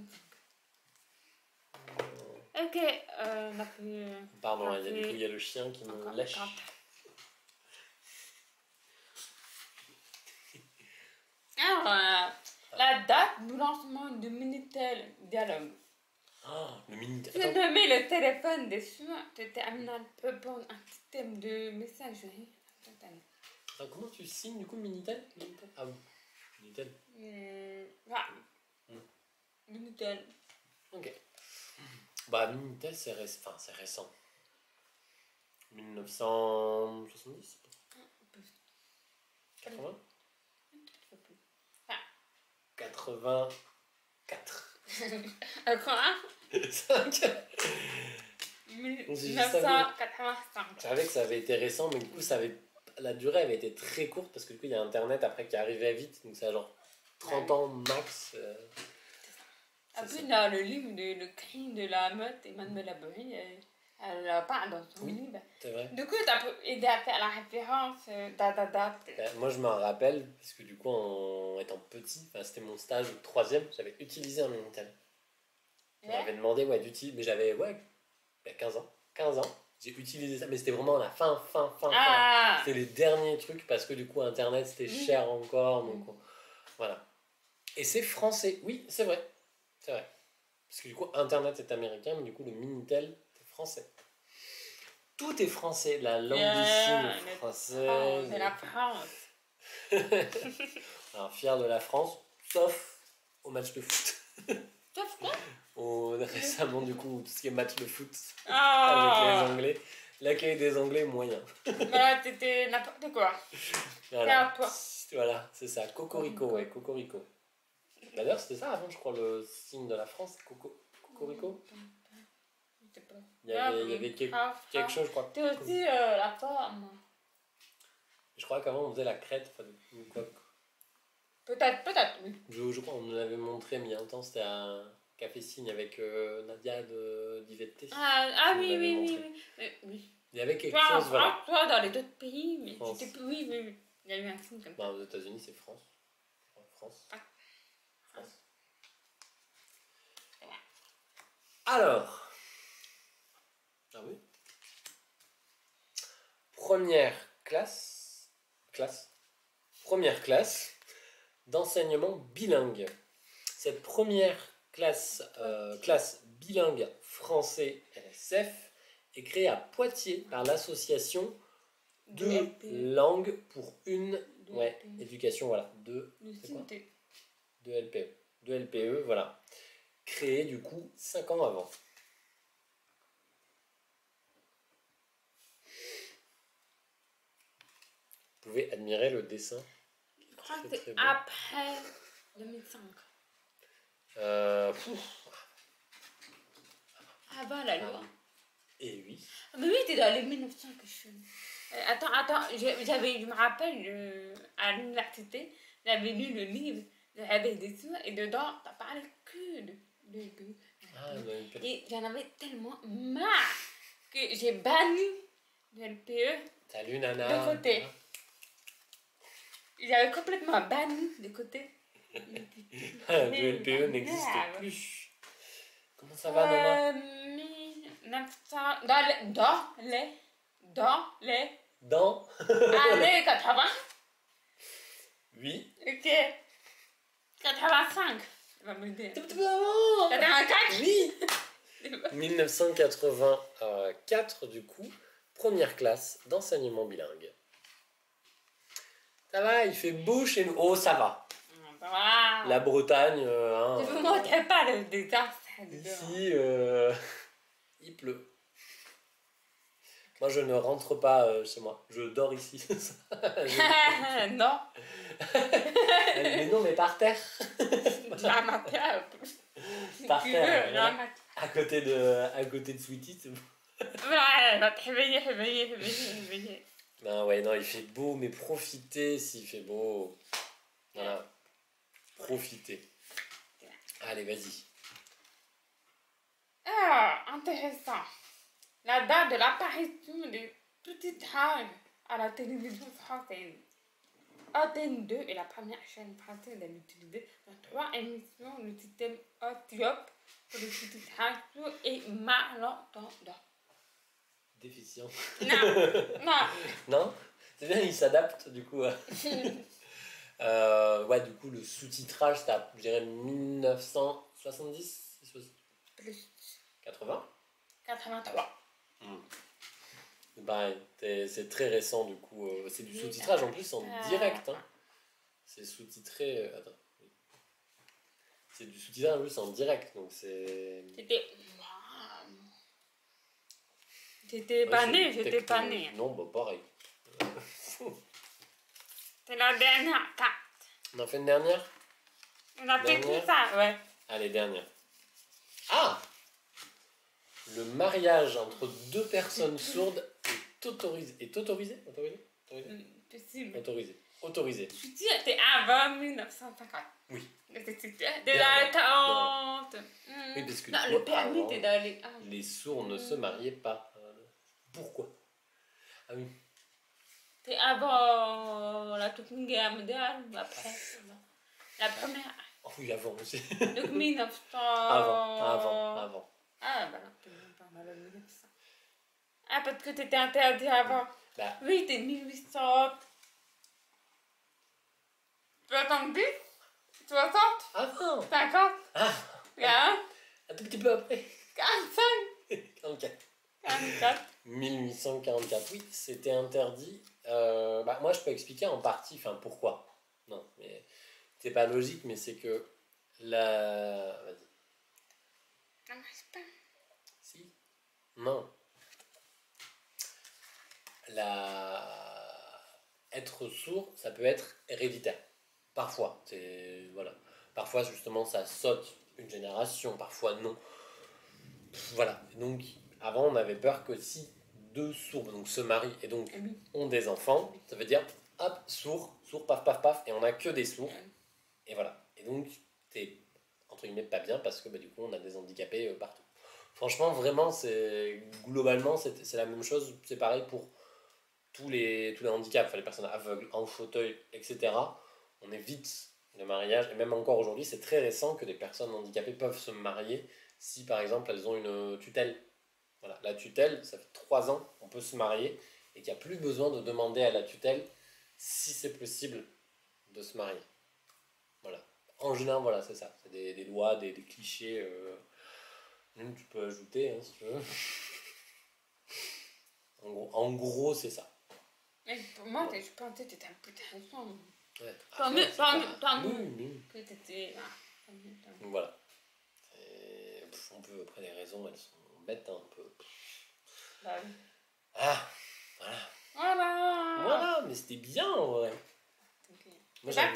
Ok, on a fait. Pardon, du coup, il y a le chien qui me lèche. 50. Alors, la date du lancement du Minitel Dialogue. Oh, le Minitel. Tu as nommé le téléphone des soins de terminal peut prendre un système de messagerie instantanée. Attends, comment tu signes du coup Minitel? Ah oui, Minitel. Minitel. Ok. Bah, Minitel, c'est récent. 1970 80 84. Quoi? 5. 1985. Je savais que ça avait été récent, mais du coup, la durée avait été très courte parce que du coup, il y a Internet après qui arrivait vite, donc ça a genre 30 ans max. Après, dans le livre Le cri de la meute, Emmanuel Laborie, elle parle dans son livre. C'est vrai. Du coup, ça peut aider à faire la référence Moi, je m'en rappelle, parce que du coup, en étant petit, c'était mon stage au 3e, j'avais utilisé un Minitel. On m'avait demandé d'utiliser, mais j'avais 15 ans. 15 ans, j'ai utilisé ça, mais c'était vraiment la fin. C'était les derniers trucs, parce que du coup, Internet, c'était cher encore, donc voilà. Et c'est français, oui, c'est vrai. C'est vrai. Parce que du coup, Internet est américain, mais du coup, le Minitel est français. Tout est français. La langue des signes est française. De la France. Alors, fier de la France, sauf au match de foot. Sauf quoi? Récemment, du coup, tout ce qui est match de foot avec les Anglais. L'accueil des Anglais, moyen. Voilà, c'était n'importe quoi. Voilà, voilà, c'est ça. Cocorico, ouais, Cocorico. D'ailleurs, c'était ça avant, je crois, le signe de la France, Cocorico. Il y avait quelque chose, je crois. C'était aussi la forme. Je crois qu'avant, on faisait la crête, une coque. Peut-être, oui. Je crois qu'on nous l'avait montré, mais il y a un temps, c'était un café signe avec Nadia d'Ivette. Oui. Il y avait quelque chose, voilà. Toi, dans les autres pays, mais c'était plus. Oui. Il y a eu un signe comme ça. Aux États-Unis, c'est France. France. Alors. Ah oui. Première classe d'enseignement bilingue. Cette première classe bilingue français LSF est créée à Poitiers par l'association de langues pour une éducation, voilà, de LPE. De LPE, voilà. Créée du coup 5 ans avant. Vous pouvez admirer le dessin. Ça, Très, c'est très beau. après 2005. Avant la loi. Et oui. Mais oui, t'es dans les 1900 que je suis. Attends, je me rappelle, à l'université, j'avais lu le livre de Abeille des Soins et dedans, t'as parlé que de LPE. Ah, ouais, Et j'en avais tellement marre que j'ai banni le LPE salut Nana. de côté. J'avais complètement banni de côté. Le LPE n'existe plus. Comment ça va, Nana? 1900, dans les Dans années 80. Oui. Ok. 85. On va me le dire. Un petit peu avant. 84. Oui. 1984, du coup, première classe d'enseignement bilingue. Ça va, il fait beau chez nous. Oh, ça va. Voilà. La Bretagne, Ne vous montrez pas le détail. ici, il pleut. Moi, je ne rentre pas chez moi. Je dors ici. Non. Mais non, mais par terre. La matière. Par Tu terre. veux, Voilà. la matière. À côté de Sweetie, c'est bon. Ouais, va te réveiller. Ben ouais, non, il fait beau, mais profitez s'il fait beau. Voilà. Profitez. Allez, vas-y. Ah, intéressant. La date de l'apparition de Petite Âge à la télévision française. Antenne 2 est la première chaîne française à l'utiliser dans 3 émissions du système Antiope pour le petit radio et malentendant. Déficient. Non. Non? C'est bien, il s'adapte du coup. Ouais, du coup, le sous-titrage, c'est à, je dirais, 1970? Plus 80? 83. Pareil, c'est très récent du coup. C'est du sous-titrage en plus en direct. Hein. C'est sous-titré. Attends. Oui. C'est du sous-titrage en plus en direct. Donc c'est. J'étais Ouais, pas c'est née, j'étais pas techno- née. Non, bah pareil. C'est la dernière carte. On en fait une dernière? On a fait Dernière. tout ça, ouais. Allez, dernière. Ah! Le mariage entre deux personnes sourdes est autorisé. Est autorisé? Autorisé? Possible. Autorisé. Autorisé. Je dis, c'était avant 1950. Oui. C'était de la tente. Oui, parce que non, toi, le permis, avant, t'es dans les. les sourds ne se mariaient pas. Pourquoi? Ah oui. C'est avant la Seconde Guerre mondiale ou après? La première. Oh oui, avant aussi. Donc 1900. Avant. Ah, bah non, t'es même pas mal à 1900. Ah, parce que t'étais interdit avant. Bah, Oui, t'es 1800. 70? 60? avant. 50? Ah, 40? un tout petit peu après. 45? 44. 44? 1844, oui, c'était interdit. Bah, moi, je peux expliquer en partie, enfin, pourquoi. Non, mais c'est pas logique, mais c'est que la... Vas-y. Non, c'est pas. Si. Non. Être sourd, ça peut être héréditaire. Parfois. Voilà. Parfois, justement, ça saute une génération, parfois non. Voilà. Donc, avant, on avait peur que si deux sourds donc, se marient et donc ont des enfants, ça veut dire, hop, sourd, paf, paf, paf, et on n'a que des sourds. Et voilà. Et donc, t'es, entre guillemets, pas bien parce que bah, du coup, on a des handicapés partout. Franchement, vraiment, globalement, c'est la même chose. C'est pareil pour tous les handicaps, enfin, les personnes aveugles, en fauteuil, etc. On évite le mariage. Et même encore aujourd'hui, c'est très récent que des personnes handicapées peuvent se marier si, par exemple, elles ont une tutelle. Voilà. La tutelle, ça fait 3 ans qu'on peut se marier et qu'il n'y a plus besoin de demander à la tutelle si c'est possible de se marier. Voilà. En général, voilà, c'est ça. C'est des lois, des clichés. Même tu peux ajouter, hein, si tu veux. En gros, c'est ça. Mais pour moi, je pensais que t'étais un putain de son. Ouais. Tant mieux, Oui. que t'étais. Donc voilà. On peut, après, les raisons, elles sont bêtes, hein, un peu. Bah oui. Ah, voilà. Voilà. Voilà, mais c'était bien en vrai. Ok. Moi, T'as pas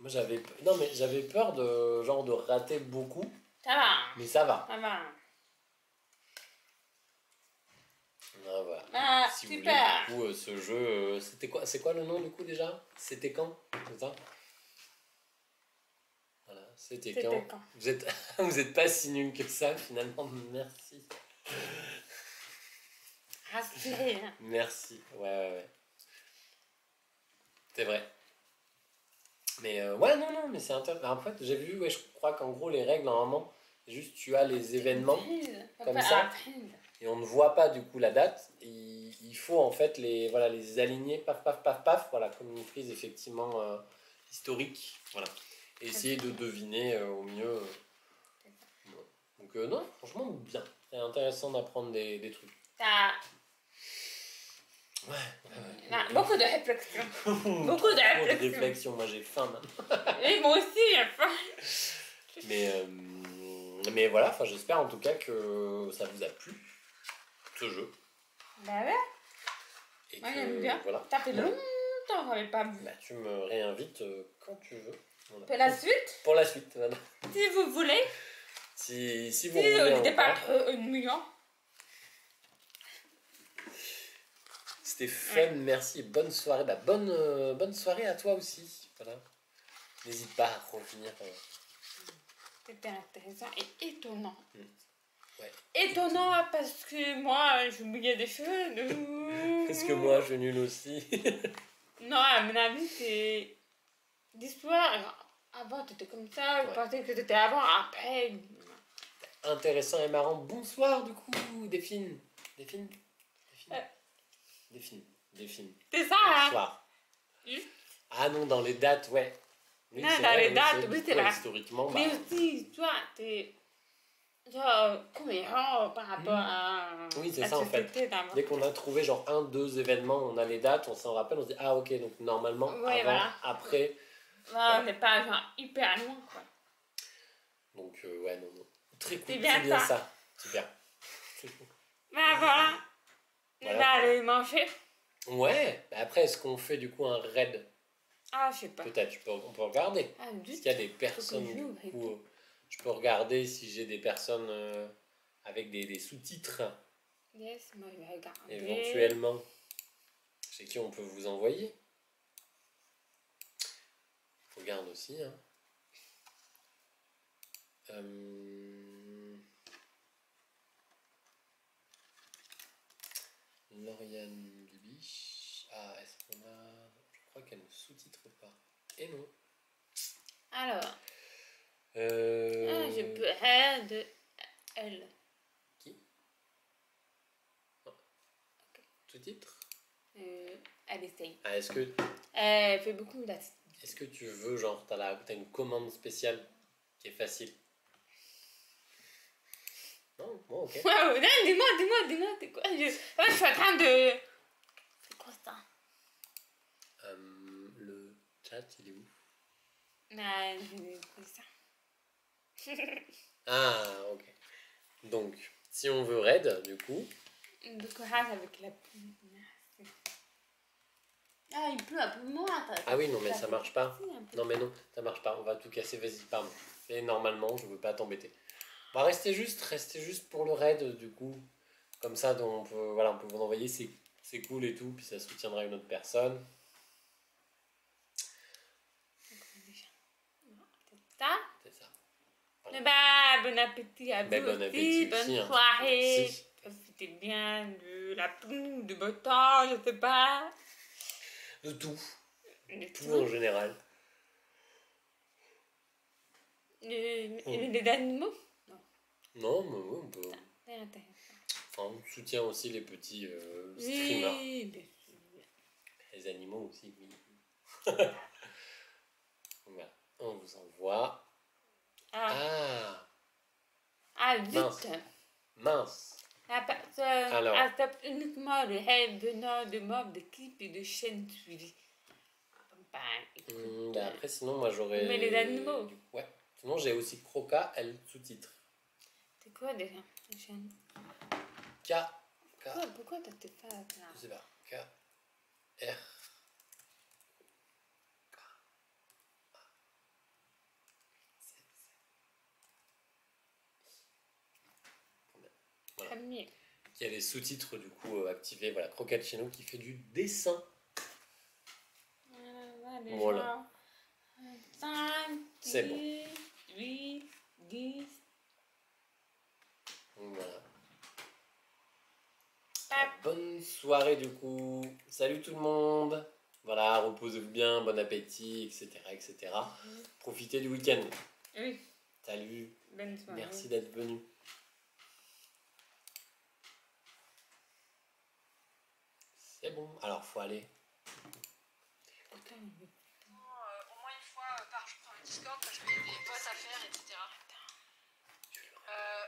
j'avais fini? moi, non, mais j'avais peur de, genre, de rater beaucoup, Ça va. mais ça va. Ça va. Ah, voilà. Ah, Si vous voulez, super. du coup, ce jeu, c'était quoi? C'est quoi le nom, du coup, déjà? C'était quand? C'est ça? Voilà, c'était C'était quand? quand? Vous êtes, vous êtes pas si nul que ça, finalement. Merci. Rassuré. Merci. Ouais. C'est vrai. Mais ouais, non, mais c'est intéressant. En fait, j'ai vu, ouais, je crois qu'en gros, les règles, normalement, c'est juste tu as les événements comme ça, et on ne voit pas du coup la date. Il faut en fait voilà, les aligner, paf, paf, paf, paf, voilà, comme une frise effectivement historique. Voilà. Et essayer de deviner au mieux. Bon. Donc, non, franchement, bien. C'est intéressant d'apprendre des trucs. Ça. Ouais. Beaucoup de réflexion. Beaucoup Trop de de réflexion. réflexion. Moi, j'ai faim maintenant. Et moi aussi, j'ai faim. Mais voilà, enfin, j'espère en tout cas que ça vous a plu, ce jeu. Bah ouais, Et moi que, j'aime bien. voilà. Ça fait longtemps qu'on n'avait pas vu. Bah, tu me réinvites quand tu veux. Voilà. Pour la suite, Pour la suite, voilà. si vous voulez, Si si vous voulez on n'était pas encore. ennuyant. C'était fun, merci et bonne soirée. Bah, bonne soirée à toi aussi. Voilà. N'hésite pas à revenir. C'était intéressant et étonnant. Ouais. Étonnant parce que moi, j'oubliais des choses. Parce que moi, je suis nul aussi. Non, à mon avis, c'est l'histoire. Avant, t'étais comme ça. Je Ouais. pensais que t'étais avant, après. Intéressant et marrant. Bonsoir, du coup, Delphine. Delphine. Delphine. C'est ça, hein? Bonsoir. Juste. Ah non, dans les dates, ouais. Oui, Non, c'est dans vrai, les oui, dates, c'est oui, du c'est coup, vrai. historiquement, Mais bah, aussi, toi, t'es genre cohérent par rapport à oui, c'est la ça en fait. société d'avant. Dès qu'on a trouvé genre un, deux événements, on a les dates, on s'en rappelle, on se dit ah ok, donc normalement, Ouais, avant, voilà. après. Là, on n'est pas genre hyper loin, quoi. Donc ouais, non. Très cool, C'est bien ça. ça. Super. Ben voilà. On Voilà. va aller manger. Ouais, bah, après, est-ce qu'on fait du coup un raid? Ah, je sais pas. Peut-être, on peut regarder. Ah, Est-ce juste. qu'il y a des personnes, je du joue, coup, je peux regarder si j'ai des personnes avec des sous-titres Yes, moi je vais regarder. éventuellement. Chez qui on peut vous envoyer. Je regarde aussi. Hein. Lauriane Bibiche. Ah, est-ce qu'on a. Je crois qu'elle ne sous-titre pas. Et non. Alors, je peux aide elle. Qui Sous-titre Elle essaye. Ah, est-ce que. Elle fait beaucoup d'assises. Est-ce que tu veux, genre, t'as une commande spéciale qui est facile? Non. Bon, ok. Wow, non, dis-moi, c'est quoi? Je suis en train de. C'est quoi ça? Le chat, il est où? Non, c'est ça. Ah, ok. Donc, si on veut raid, du coup. Du courage avec la pluie. Ah, il pleut un peu moins. Ah oui, non, mais ça marche pas. Non, mais non, ça marche pas. On va tout casser, vas-y, pardon. Et normalement, je veux pas t'embêter. On va rester juste pour le raid, du coup. Comme ça, donc, on peut vous envoyer, c'est cool et tout, puis ça soutiendra une autre personne. Ça? C'est ça. Bah, bon appétit à vous Ben, bon aussi. appétit Bonne aussi, hein. soirée. Merci. Profitez bien de la pluie, du beau temps, je sais pas. De tout. De Tout en général. Les animaux? Non, mais oui, on peut. C'est intéressant. Enfin, on soutient aussi les petits streamers. Oui, bien sûr. Les animaux aussi, oui. Voilà, on vous envoie. Ah, Mince. vite. Mince. La personne Alors. accepte uniquement les rêves venant de membres d'équipe et de chaînes suivies. Bah, écoute, Bah après, sinon, moi j'aurais. Mais les animaux. Ouais. Sinon, j'ai aussi Croca, elle sous-titre. c'est quoi déjà la chaîne? K. Pourquoi t'as tes phases là? Je sais pas. K. R. premier. Il y a les sous-titres du coup activés. Voilà, Crocaccino qui fait du dessin. Voilà. 5, C'est bon. 8, 10. Voilà. Hop. Bonne soirée du coup. Salut tout le monde. Voilà, reposez-vous bien, bon appétit, etc. etc. Profitez du week-end. Oui, Salut. bonne soirée. Merci d'être venu. C'est bon, alors faut aller. Putain, Au moins une fois par jour dans le Discord parce qu'il y a des votes à faire, etc.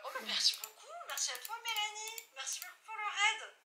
Oh bah merci beaucoup, merci à toi Mélanie, merci beaucoup pour le raid.